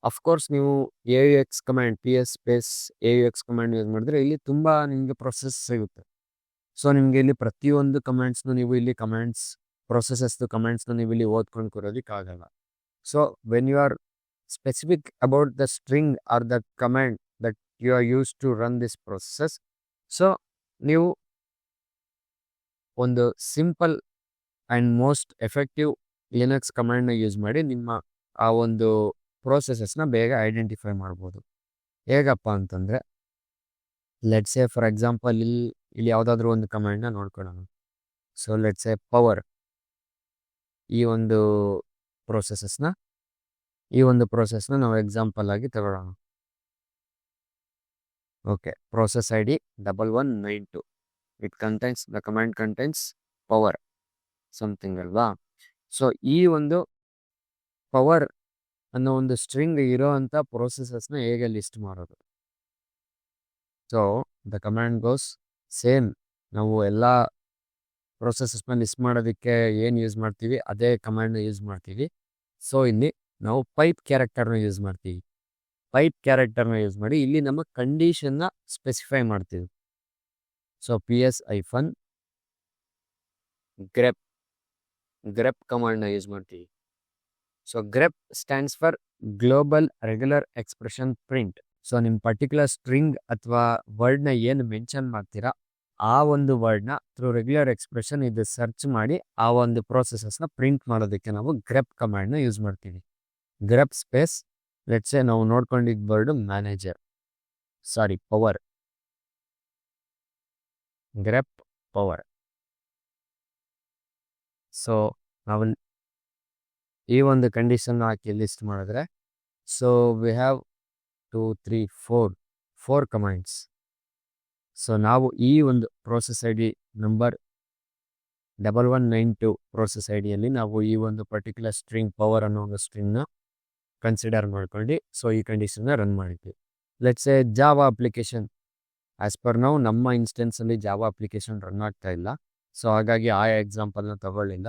ಅಫ್ಕೋರ್ಸ್ ನೀವು AUX command PS space AUX command use ಮಾಡಿದ್ರೆ ಇಲ್ಲಿ ತುಂಬ ನಿಮಗೆ ಪ್ರೊಸೆಸ್ ಸಿಗುತ್ತೆ. ಸೊ ನಿಮಗೆ ಇಲ್ಲಿ ಪ್ರತಿಯೊಂದು ಕಮೆಂಟ್ಸ್ನು ನೀವು ಇಲ್ಲಿ ಪ್ರೊಸೆಸಸ್ದು ಕಮೆಂಟ್ಸ್ನ ನೀವು ಇಲ್ಲಿ ಓದ್ಕೊಂಡು ಕೊಡೋದಕ್ಕಾಗಲ್ಲ. So when you are specific about the string or the command that you are use to run this processes, so ನೀವು ಒಂದು simple and most effective Linux ಕಮಾಂಡ್ನ ಯೂಸ್ ಮಾಡಿ ನಿಮ್ಮ ಆ ಒಂದು ಪ್ರೊಸೆಸಸ್ನ ಬೇಗ ಐಡೆಂಟಿಫೈ ಮಾಡ್ಬೋದು. ಹೇಗಪ್ಪ ಅಂತಂದರೆ ಲೆಟ್ಸ್ ಸೇ ಫಾರ್ ಎಕ್ಸಾಂಪಲ್ ಇಲ್ಲಿ ಯಾವುದಾದ್ರೂ ಒಂದು ಕಮಾಂಡ್ನ ನೋಡ್ಕೊಳ್ಳೋಣ. ಸೊ ಲೆಟ್ಸ್ ಸೇ ಪವರ್, ಈ ಒಂದು ಪ್ರೊಸೆಸ್ನ ನಾವು ಎಕ್ಸಾಂಪಲ್ ಆಗಿ ತಗೊಳ್ಳೋಣ. Okay, process ID 1192. the command contains power something ಅಲ್ವಾ. ಸೊ ಈ ಒಂದು ಪವರ್ ಅನ್ನೋ ಒಂದು ಸ್ಟ್ರಿಂಗ್ ಇರೋ ಅಂಥ ಪ್ರೊಸೆಸಸ್ನ ಹೇಗೆ ಲಿಸ್ಟ್ ಮಾಡೋದು? So the command goes same, ನಾವು ಎಲ್ಲ ಪ್ರೊಸೆಸಸ್ನ ಲಿಸ್ಟ್ ಮಾಡೋದಕ್ಕೆ ಏನು ಯೂಸ್ ಮಾಡ್ತೀವಿ ಅದೇ ಕಮಾಂಡ್ನ ಯೂಸ್ ಮಾಡ್ತೀವಿ. ಸೊ ಇಲ್ಲಿ ನಾವು ಪೈಪ್ ಕ್ಯಾರೆಕ್ಟರ್ನ ಯೂಸ್ ಮಾಡ್ತೀವಿ. ಪೈಪ್ ಕ್ಯಾರೆಕ್ಟರ್ನ ಯೂಸ್ ಮಾಡಿ ಇಲ್ಲಿ ನಮ್ಮ ಕಂಡೀಷನ್ನ ಸ್ಪೆಸಿಫೈ ಮಾಡ್ತೀವಿ. ಸೊ grep ಕಮಾಂಡ್ನ ಯೂಸ್ ಮಾಡ್ತೀವಿ. So grep stands for global regular expression print. So ನಿಮ್ಮ ಪರ್ಟಿಕ್ಯುಲರ್ ಸ್ಟ್ರಿಂಗ್ ಅಥವಾ ವರ್ಡ್ನ ಏನು ಮೆನ್ಷನ್ ಮಾಡ್ತೀರಾ ಆ ಒಂದು ವರ್ಡ್ನ ಥ್ರೂ ರೆಗ್ಯುಲರ್ ಎಕ್ಸ್ಪ್ರೆಷನ್ ಇದು ಸರ್ಚ್ ಮಾಡಿ ಆ ಒಂದು ಪ್ರೊಸೆಸಸ್ನ ಪ್ರಿಂಟ್ ಮಾಡೋದಕ್ಕೆ ನಾವು grep ಕಮಾಂಡ್ನ ಯೂಸ್ ಮಾಡ್ತೀವಿ. grep ಸ್ಪೇಸ್ ಲೆಟ್ಸ್ ಸೇ ನಾವು ನೋಡ್ಕೊಂಡಿದ್ದ ವರ್ಡು grep ಪವರ್. ಸೊ ನಾವು ಈ ಒಂದು ಕಂಡೀಷನ್ ಹಾಕಿ ಲಿಸ್ಟ್ ಮಾಡಿದ್ರೆ so we have 2 3 4 commands. So ನಾವು ಈ ಒಂದು process I D number 1192 process ಐ ಡಿಯಲ್ಲಿ ನಾವು ಈ ಒಂದು ಪರ್ಟಿಕ್ಯುಲರ್ ಸ್ಟ್ರಿಂಗ್ ಪವರ್ ಅನ್ನೋ ಒಂದು ಸ್ಟ್ರಿಂಗ್ನ ಕನ್ಸಿಡರ್ ಮಾಡ್ಕೊಂಡು ಸೊ ಈ ಕಂಡೀಷನ್ನ ರನ್ ಮಾಡಿದ್ವಿ. Let's A Java application. As per ನಾವು ನಮ್ಮ ಇನ್ಸ್ಟೆನ್ಸಲ್ಲಿ ಜಾವಾ ಅಪ್ಲಿಕೇಶನ್ ರನ್ ಆಗ್ತಾ ಇಲ್ಲ. ಸೊ ಹಾಗಾಗಿ ಆ ಎಕ್ಸಾಂಪಲ್ನ ತಗೊಳ್ಳಿಲ್ಲ.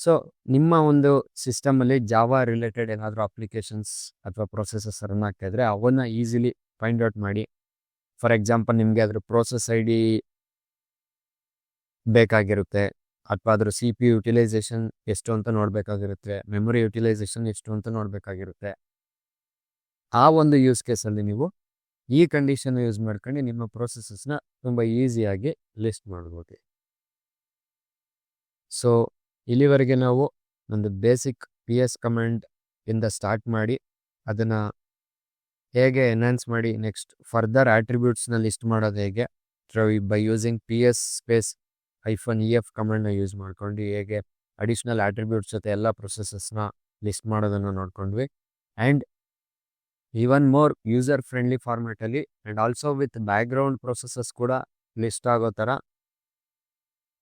ಸೊ ನಿಮ್ಮ ಒಂದು ಸಿಸ್ಟಮಲ್ಲಿ ಜಾವಾ ರಿಲೇಟೆಡ್ ಏನಾದರೂ ಅಪ್ಲಿಕೇಶನ್ಸ್ ಅಥವಾ ಪ್ರೊಸೆಸಸ್ ರನ್ ಆಗ್ತಾ ಇದ್ರೆ ಅವನ್ನ ಈಸಿಲಿ ಫೈಂಡ್ ಔಟ್ ಮಾಡಿ. ಫಾರ್ ಎಕ್ಸಾಂಪಲ್, ನಿಮಗೆ ಅದ್ರ ಪ್ರೋಸೆಸ್ ಐ ಡಿ ಬೇಕಾಗಿರುತ್ತೆ, ಅಥವಾ ಅದ್ರ ಸಿ ಪಿ ಯುಟಿಲೈಸೇಷನ್ ಎಷ್ಟು ಅಂತ ನೋಡಬೇಕಾಗಿರುತ್ತೆ, ಮೆಮೊರಿ ಯುಟಿಲೈಸೇಷನ್ ಎಷ್ಟು ಅಂತ ನೋಡಬೇಕಾಗಿರುತ್ತೆ. ಆ ಒಂದು ಯೂಸ್ ಕೇಸಲ್ಲಿ ನೀವು ಈ ಕಂಡೀಷನ್ ಯೂಸ್ ಮಾಡ್ಕೊಂಡು ನಿಮ್ಮ ಪ್ರೊಸೆಸಸ್ನ ತುಂಬ ಈಸಿಯಾಗಿ ಲಿಸ್ಟ್ ಮಾಡ್ಬೋದು. ಸೊ ಇಲ್ಲಿವರೆಗೆ ನಾವು ಒಂದು ಬೇಸಿಕ್ ಪಿ ಎಸ್ ಕಮಾಂಡ್ ಇಂದ ಸ್ಟಾರ್ಟ್ ಮಾಡಿ ಅದನ್ನು ಹೇಗೆ ಎನ್ಹಾನ್ಸ್ ಮಾಡಿ ನೆಕ್ಸ್ಟ್ ಫರ್ದರ್ ಆಟ್ರಿಬ್ಯೂಟ್ಸ್ನ ಲಿಸ್ಟ್ ಮಾಡೋದು ಹೇಗೆ by using P S space -ef ಕಮಾಂಡ್ನ ಯೂಸ್ ಮಾಡ್ಕೊಂಡು ಹೇಗೆ ಅಡಿಷ್ನಲ್ ಆಟ್ರಿಬ್ಯೂಟ್ಸ್ ಜೊತೆ ಎಲ್ಲ ಪ್ರೊಸೆಸಸ್ನ ಲಿಸ್ಟ್ ಮಾಡೋದನ್ನು ನೋಡ್ಕೊಂಡ್ವಿ. And even more user friendly ಫಾರ್ಮ್ಯಾಟಲ್ಲಿ and also with background processes ಕೂಡ ಲಿಸ್ಟ್ ಆಗೋ ಥರ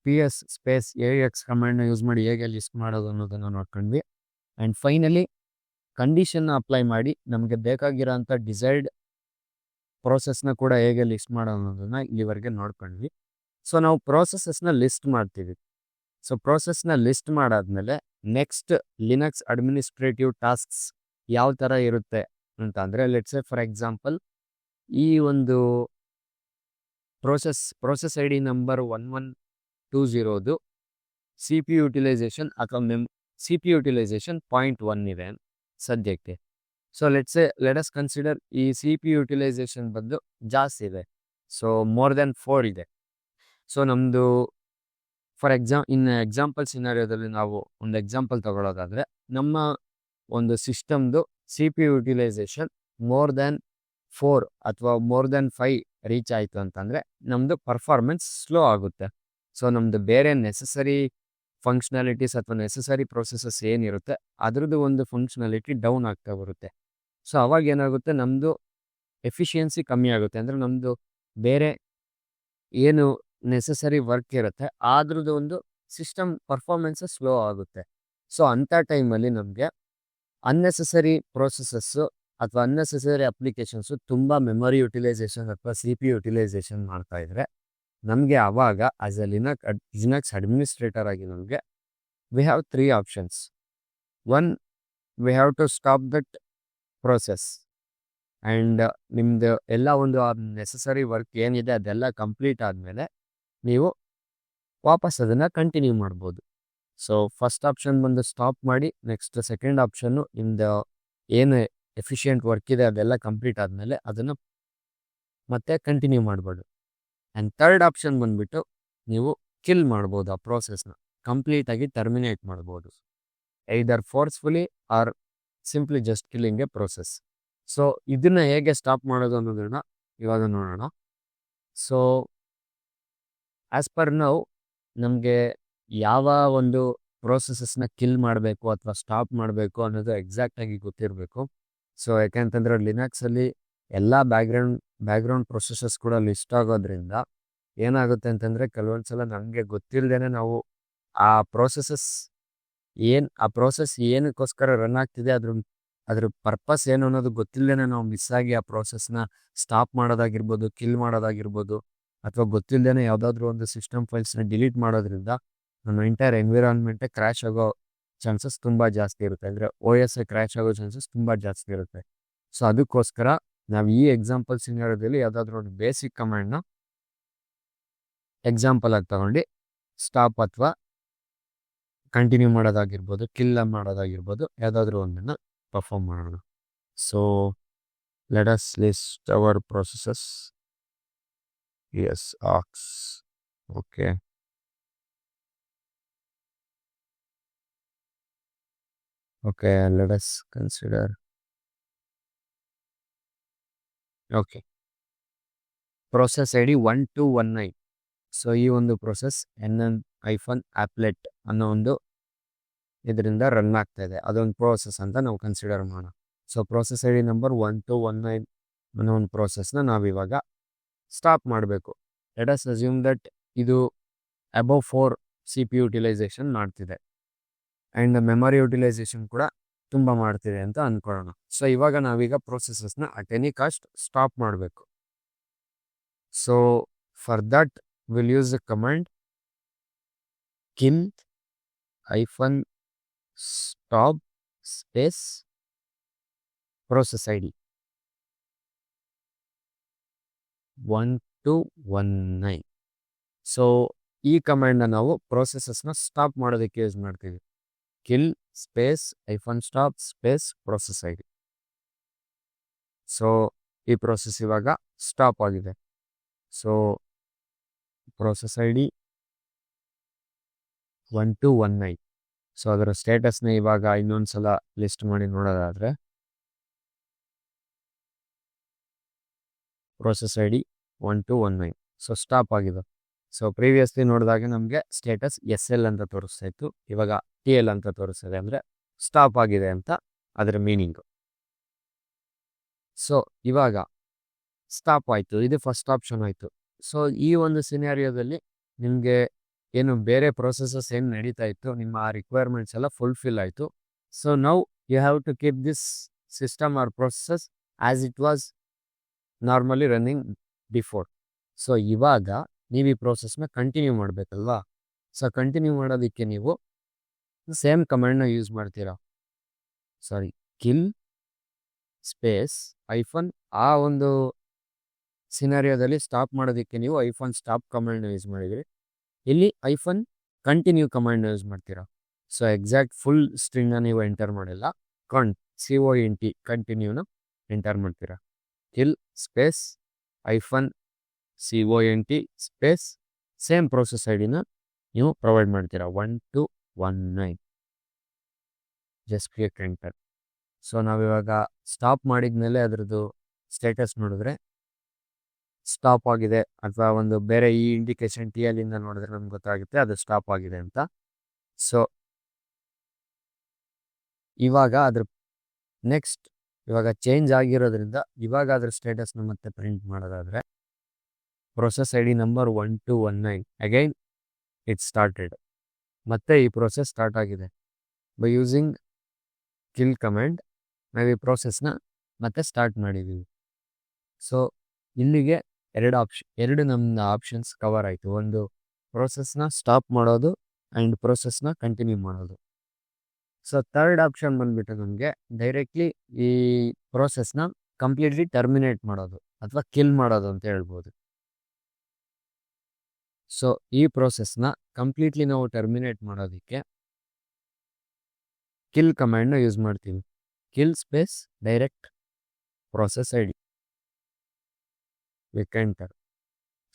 ಪಿ ಎಸ್ ಸ್ಪೇಸ್ AX ಕಮಾಂಡ್ನ ಯೂಸ್ ಮಾಡಿ ಹೇಗೆ ಲಿಸ್ಟ್ ಮಾಡೋದು ಅನ್ನೋದನ್ನು ನೋಡ್ಕೊಂಡ್ವಿ. ಆ್ಯಂಡ್ ಫೈನಲಿ ಕಂಡೀಷನ್ನ ಅಪ್ಲೈ ಮಾಡಿ ನಮಗೆ ಬೇಕಾಗಿರೋಂಥ ಡಿಸೈರ್ಡ್ ಪ್ರೋಸೆಸ್ನ ಕೂಡ ಹೇಗೆ ಲಿಸ್ಟ್ ಮಾಡೋದು ಅನ್ನೋದನ್ನು ಇಲ್ಲಿವರೆಗೆ ನೋಡ್ಕೊಂಡ್ವಿ. ಸೊ ನಾವು ಪ್ರೋಸೆಸಸ್ನ ಲಿಸ್ಟ್ ಮಾಡ್ತೀವಿ. ಸೊ ಪ್ರೋಸೆಸ್ನ ಲಿಸ್ಟ್ ಮಾಡಾದ್ಮೇಲೆ ನೆಕ್ಸ್ಟ್ ಲಿನಕ್ಸ್ ಅಡ್ಮಿನಿಸ್ಟ್ರೇಟಿವ್ ಟಾಸ್ಕ್ಸ್ ಯಾವ ಥರ ಇರುತ್ತೆ ಅಂತ ಅಂದರೆ, ಲೆಟ್ಸ್ ಸೇ ಫಾರ್ ಎಕ್ಸಾಂಪಲ್ ಈ ಒಂದು ಪ್ರೋಸೆಸ್ ಐ ಡಿ ನಂಬರ್ 1120ದು ಸಿ ಪಿ ಯುಟಿಲೈಸೇಷನ್ ಅಥವಾ ಸಿ ಪಿ ಯುಟಿಲೈಸೇಷನ್ 0.1 ಇದೆ ಸದ್ಯಕ್ಕೆ. ಸೊ ಲೆಟ್ ಅಸ್ ಕನ್ಸಿಡರ್ ಈ ಸಿ ಪಿ ಯುಟಿಲೈಸೇಷನ್ ಬಂದು ಜಾಸ್ತಿ ಇದೆ. ಸೊ ಮೋರ್ ದೆನ್ 4 ಇದೆ. ಸೊ ನಮ್ಮದು ಫಾರ್ ಎಕ್ಸಾಂಪಲ್ ಸಿನಾರಿಯೋದಲ್ಲಿ ನಾವು ಒಂದು ಎಕ್ಸಾಂಪಲ್ ತಗೊಳ್ಳೋದಾದರೆ, ನಮ್ಮ ಒಂದು ಸಿಸ್ಟಮ್ದು C P utilisation more than 4 ಅಥವಾ ಮೋರ್ ದೆನ್ 5 ರೀಚ್ ಆಯಿತು ಅಂತಂದರೆ ನಮ್ಮದು ಪರ್ಫಾರ್ಮೆನ್ಸ್ ಸ್ಲೋ ಆಗುತ್ತೆ. ಸೊ ನಮ್ಮದು ಬೇರೆ ನೆಸಸರಿ ಫಂಕ್ಷನಾಲಿಟೀಸ್ ಅಥವಾ ನೆಸಸರಿ ಪ್ರೊಸೆಸಸ್ ಏನಿರುತ್ತೆ ಅದ್ರದ್ದು ಒಂದು ಫಂಕ್ಷನಾಲಿಟಿ ಡೌನ್ ಆಗ್ತಾ ಬರುತ್ತೆ. ಸೊ ಅವಾಗ ಏನಾಗುತ್ತೆ, ನಮ್ಮದು ಎಫಿಷಿಯನ್ಸಿ ಕಮ್ಮಿ ಆಗುತ್ತೆ. ಅಂದರೆ ನಮ್ಮದು ಬೇರೆ ಏನು ನೆಸಸರಿ ವರ್ಕ್ ಇರುತ್ತೆ ಅದ್ರದ್ದು ಒಂದು ಸಿಸ್ಟಮ್ ಪರ್ಫಾರ್ಮೆನ್ಸ್ ಸ್ಲೋ ಆಗುತ್ತೆ. ಸೊ ಅಂಥ ಟೈಮಲ್ಲಿ ನಮಗೆ ಅನ್ನೆಸೆಸರಿ ಪ್ರೊಸೆಸಸ್ಸು ಅಥವಾ ಅನ್ನೆಸೆಸರಿ ಅಪ್ಲಿಕೇಶನ್ಸು ತುಂಬ ಮೆಮೊರಿ ಯುಟಿಲೈಸೇಷನ್ ಅಥವಾ ಸಿ ಪಿ ಯುಟಿಲೈಸೇಷನ್ ಮಾಡ್ತಾ ಇದ್ರೆ ನಮಗೆ ಆವಾಗ ಆಸ್ ಎ ಲಿನಕ್ಸ್ ಅಡ್ಮಿನಿಸ್ಟ್ರೇಟರ್ ಆಗಿ ನಮಗೆ we have 3 options. 1, we have to stop that process and ನಿಮ್ಮದು ಎಲ್ಲ ಒಂದು ನೆಸಸರಿ ವರ್ಕ್ ಏನಿದೆ ಅದೆಲ್ಲ ಕಂಪ್ಲೀಟ್ ಆದಮೇಲೆ ನೀವು ವಾಪಸ್ ಅದನ್ನು ಕಂಟಿನ್ಯೂ ಮಾಡ್ಬೋದು. ಸೊ ಫಸ್ಟ್ ಆಪ್ಷನ್ ಬಂದು ಸ್ಟಾಪ್ ಮಾಡಿ, ನೆಕ್ಸ್ಟ್ ಸೆಕೆಂಡ್ ಆಪ್ಷನ್ನು ನಿಮ್ಮದು ಏನು ಎಫಿಷಿಯೆಂಟ್ ವರ್ಕ್ ಇದೆ ಅದೆಲ್ಲ ಕಂಪ್ಲೀಟ್ ಆದಮೇಲೆ ಅದನ್ನು ಮತ್ತೆ ಕಂಟಿನ್ಯೂ ಮಾಡ್ಬೋದು. ಆ್ಯಂಡ್ ಥರ್ಡ್ ಆಪ್ಷನ್ ಬಂದುಬಿಟ್ಟು ನೀವು ಕಿಲ್ ಮಾಡ್ಬೋದು, ಆ ಪ್ರೋಸೆಸ್ನ ಕಂಪ್ಲೀಟಾಗಿ ಟರ್ಮಿನೇಟ್ ಮಾಡ್ಬೋದು, either forcefully or simply just killing a process. So ಇದನ್ನು ಹೇಗೆ ಸ್ಟಾಪ್ ಮಾಡೋದು ಅನ್ನೋದನ್ನ ಇವಾಗ ನೋಡೋಣ. ಸೊ ಆ್ಯಸ್ ಪರ್ ನೌ ನಮಗೆ ಯಾವ ಒಂದು ಪ್ರೋಸೆಸಸ್ನ ಕಿಲ್ ಮಾಡಬೇಕು ಅಥವಾ ಸ್ಟಾಪ್ ಮಾಡಬೇಕು ಅನ್ನೋದು ಎಕ್ಸಾಕ್ಟಾಗಿ ಗೊತ್ತಿರಬೇಕು. ಸೊ ಯಾಕೆಂತಂದರೆ ಲಿನಕ್ಸಲ್ಲಿ ಎಲ್ಲ ಬ್ಯಾಕ್ಗ್ರೌಂಡ್ ಪ್ರೊಸೆಸಸ್ ಕೂಡ ಲಿಸ್ಟ್ ಆಗೋದ್ರಿಂದ ಏನಾಗುತ್ತೆ ಅಂತಂದರೆ ಕೆಲವೊಂದು ಸಲ ನಮಗೆ ಗೊತ್ತಿಲ್ಲದೇ ನಾವು ಆ ಪ್ರೋಸೆಸ್ ಏನಕ್ಕೋಸ್ಕರ ರನ್ ಆಗ್ತಿದೆ ಅದ್ರ ಪರ್ಪಸ್ ಏನು ಅನ್ನೋದು ಗೊತ್ತಿಲ್ಲದೇ ನಾವು ಮಿಸ್ ಆಗಿ ಆ ಪ್ರೋಸೆಸ್ನ ಸ್ಟಾಪ್ ಮಾಡೋದಾಗಿರ್ಬೋದು, ಕಿಲ್ ಮಾಡೋದಾಗಿರ್ಬೋದು, ಅಥವಾ ಗೊತ್ತಿಲ್ಲದೇ ಯಾವುದಾದ್ರೂ ಒಂದು ಸಿಸ್ಟಮ್ ಫೈಲ್ಸ್ನ ಡಿಲೀಟ್ ಮಾಡೋದ್ರಿಂದ ನಮ್ಮ ಎಂಟೈರ್ ಎನ್ವಿರಾನ್ಮೆಂಟೇ ಕ್ರ್ಯಾಶ್ ಆಗೋ ಚಾನ್ಸಸ್ ತುಂಬ ಜಾಸ್ತಿ ಇರುತ್ತೆ. ಅಂದರೆ OS ಕ್ರ್ಯಾಶ್ ಆಗೋ ಚಾನ್ಸಸ್ ತುಂಬ ಜಾಸ್ತಿ ಇರುತ್ತೆ. ಸೊ ಅದಕ್ಕೋಸ್ಕರ ನಾವು ಈ ಎಕ್ಸಾಂಪಲ್ ಸಿನಾರಿಯೋದಲ್ಲಿ ಯಾವುದಾದ್ರೂ ಒಂದು ಬೇಸಿಕ್ ಕಮಾಂಡ್ನ ಎಕ್ಸಾಂಪಲ್ ಆಗಿ ತಗೊಂಡು ಸ್ಟಾಪ್ ಅಥವಾ ಕಂಟಿನ್ಯೂ ಮಾಡೋದಾಗಿರ್ಬೋದು, ಕಿಲ್ ಮಾಡೋದಾಗಿರ್ಬೋದು, ಯಾವುದಾದ್ರೂ ಒಂದನ್ನು ಪರ್ಫಾರ್ಮ್ ಮಾಡೋಣ. So let us list our processes. ox. Okay. Okay, let us consider. Okay. Process ID 1219. So ಈ ಒಂದು ಪ್ರೊಸೆಸ್ nm-applet ಅನ್ನೋ ಒಂದು ಇದರಿಂದ ರನ್ ಆಗ್ತಾ ಇದೆ. ಅದೊಂದು ಪ್ರೋಸೆಸ್ ಅಂತ ನಾವು ಕನ್ಸಿಡರ್ ಮಾಡೋಣ. ಸೊ ಪ್ರೋಸೆಸ್ ID ನಂಬರ್ 1219 ಅನ್ನೋ ಒಂದು ಪ್ರೋಸೆಸ್ನ ನಾವಿವಾಗ ಸ್ಟಾಪ್ ಮಾಡಬೇಕು. ಲೆಟ್ ಅಸ್ ಅಸ್ಯೂಮ್ ದಟ್ ಇದು ಅಬೌವ್ 4 CPU ಯುಟಿಲೈಸೇಷನ್ ಮಾಡ್ತಿದೆ ಆ್ಯಂಡ್ ಮೆಮೊರಿ ಯುಟಿಲೈಸೇಷನ್ ಕೂಡ ತುಂಬ ಮಾಡ್ತಿದೆ ಅಂತ ಅಂದ್ಕೊಳ್ಳೋಣ. ಸೊ ಇವಾಗ ನಾವೀಗ ಪ್ರೊಸೆಸಸ್ನ ಅಟ್ ಎನಿ ಕಾಸ್ಟ್ ಸ್ಟಾಪ್ ಮಾಡಬೇಕು. So for that will use the command kill -stop space process ID 1219. So ಈ ಕಮಾಂಡ್ನ ನಾವು ಪ್ರೊಸೆಸಸ್ನ ಸ್ಟಾಪ್ ಮಾಡೋದಕ್ಕೆ ಯೂಸ್ ಮಾಡ್ತೀವಿ. kill -stop space process ID. So ಈ ಪ್ರೊಸೆಸ್ ಇವಾಗ ಸ್ಟಾಪ್ ಆಗಿದೆ. So process ID 1219. ಸೊ ಅದರ ಸ್ಟೇಟಸ್ನ ಇವಾಗ ಇನ್ನೊಂದ್ಸಲ ಲಿಸ್ಟ್ ಮಾಡಿ ನೋಡೋದಾದ್ರೆ ಪ್ರೊಸೆಸ್ ID 1219. ಸೊ ಸ್ಟಾಪ್ ಆಗಿದೆ. ಸೊ ಪ್ರೀವಿಯಸ್ಲಿ ನೋಡಿದಾಗ ನಮಗೆ ಸ್ಟೇಟಸ್ SL ಅಂತ ತೋರಿಸ್ತಾ ಇತ್ತು, ಇವಾಗ TL ಅಂತ ತೋರಿಸ್ತದೆ. ಅಂದರೆ ಸ್ಟಾಪ್ ಆಗಿದೆ ಅಂತ ಅದರ ಮೀನಿಂಗು. ಸೊ ಇವಾಗ ಸ್ಟಾಪ್ ಆಯಿತು, ಇದು ಫಸ್ಟ್ ಆಪ್ಷನ್ ಆಯಿತು. ಸೊ ಈ ಒಂದು ಸಿನಾರಿಯೋದಲ್ಲಿ ನಿಮಗೆ ಏನು ಬೇರೆ ಪ್ರೊಸೆಸಸ್ ಏನು ನಡೀತಾ ಇತ್ತು, ನಿಮ್ಮ ಆ ರಿಕ್ವೈರ್ಮೆಂಟ್ಸ್ ಎಲ್ಲ ಫುಲ್ಫಿಲ್ ಆಯಿತು. So now you have to keep this system or processes as it was normally running before. So ಇವಾಗ ನೀವು ಈ ಪ್ರೊಸೆಸ್ನ ಕಂಟಿನ್ಯೂ ಮಾಡಬೇಕಲ್ವಾ. ಸೊ ಕಂಟಿನ್ಯೂ ಮಾಡೋದಕ್ಕೆ ನೀವು ಸೇಮ್ ಕಮಾಂಡ್ನ ಯೂಸ್ ಮಾಡ್ತೀರಾ. ಸಾರಿ, ಕಿಲ್ ಸ್ಪೇಸ್ -, ಆ ಒಂದು ಸಿನಾರಿಯೋದಲ್ಲಿ ಸ್ಟಾಪ್ ಮಾಡೋದಕ್ಕೆ ನೀವು -stop ಕಮಾಂಡ್ನ ಯೂಸ್ ಮಾಡಿದ್ರಿ. ಇಲ್ಲಿ -continue ಕಮಾಂಡ್ನ ಯೂಸ್ ಮಾಡ್ತೀರಾ. ಸೊ ಎಕ್ಸಾಕ್ಟ್ ಫುಲ್ ಸ್ಟ್ರಿಂಗ್ನ ನೀವು ಎಂಟರ್ ಮಾಡಿಲ್ಲ, CONT ಕಂಟಿನ್ಯೂನ ಎಂಟರ್ ಮಾಡ್ತೀರಾ. Kill space -CONT space same process ಐಡಿನ ನೀವು ಪ್ರೊವೈಡ್ ಮಾಡ್ತೀರಾ 1219. Just click enter. ಸೊ ನಾವಿವಾಗ ಸ್ಟಾಪ್ ಮಾಡಿದ್ಮೇಲೆ ಅದರದ್ದು ಸ್ಟೇಟಸ್ ನೋಡಿದ್ರೆ ಸ್ಟಾಪ್ ಆಗಿದೆ, ಅಥವಾ ಒಂದು ಬೇರೆ ಈ ಇಂಡಿಕೇಶನ್ TL ಇಂದ ನೋಡಿದ್ರೆ ನಮ್ಗೆ ಗೊತ್ತಾಗುತ್ತೆ ಅದು ಸ್ಟಾಪ್ ಆಗಿದೆ ಅಂತ. ಸೊ ಇವಾಗ ಅದ್ರ ನೆಕ್ಸ್ಟ್ ಇವಾಗ ಚೇಂಜ್ ಆಗಿರೋದ್ರಿಂದ ಇವಾಗ ಅದ್ರ ಸ್ಟೇಟಸ್ನ ಮತ್ತೆ ಪ್ರಿಂಟ್ ಮಾಡೋದಾದ್ರೆ process ID number 1219 again it started. ಮತ್ತೆ ಈ ಪ್ರೊಸೆಸ್ ಸ್ಟಾರ್ಟ್ ಆಗಿದೆ. ಬೈ ಯೂಸಿಂಗ್ ಕಿಲ್ ಕಮಾಂಡ್ ನಾವು ಈ ಪ್ರೊಸೆಸ್ನ ಮತ್ತೆ ಸ್ಟಾರ್ಟ್ ಮಾಡಿದ್ದೀವಿ. ಸೊ ಇಲ್ಲಿಗೆ ಎರಡು ನಮ್ಮ ಆಪ್ಷನ್ಸ್ ಕವರ್ ಆಯಿತು. ಒಂದು ಪ್ರೊಸೆಸ್ನ ಸ್ಟಾಪ್ ಮಾಡೋದು ಆ್ಯಂಡ್ ಪ್ರೊಸೆಸ್ನ ಕಂಟಿನ್ಯೂ ಮಾಡೋದು. ಸೊ ಥರ್ಡ್ ಆಪ್ಷನ್ ಬಂದ್ಬಿಟ್ಟು ನಮಗೆ ಡೈರೆಕ್ಟ್ಲಿ ಈ ಪ್ರೊಸೆಸ್ನ ಕಂಪ್ಲೀಟ್ಲಿ ಟರ್ಮಿನೇಟ್ ಮಾಡೋದು ಅಥವಾ ಕಿಲ್ ಮಾಡೋದು ಅಂತ ಹೇಳ್ಬೋದು. ಸೊ ಈ ಪ್ರೊಸೆಸ್ನ ಕಂಪ್ಲೀಟ್ಲಿ ನಾವು ಟರ್ಮಿನೇಟ್ ಮಾಡೋದಕ್ಕೆ ಕಿಲ್ ಕಮಾಂಡ್ನ ಯೂಸ್ ಮಾಡ್ತೀವಿ. Kill space direct process ID with enter.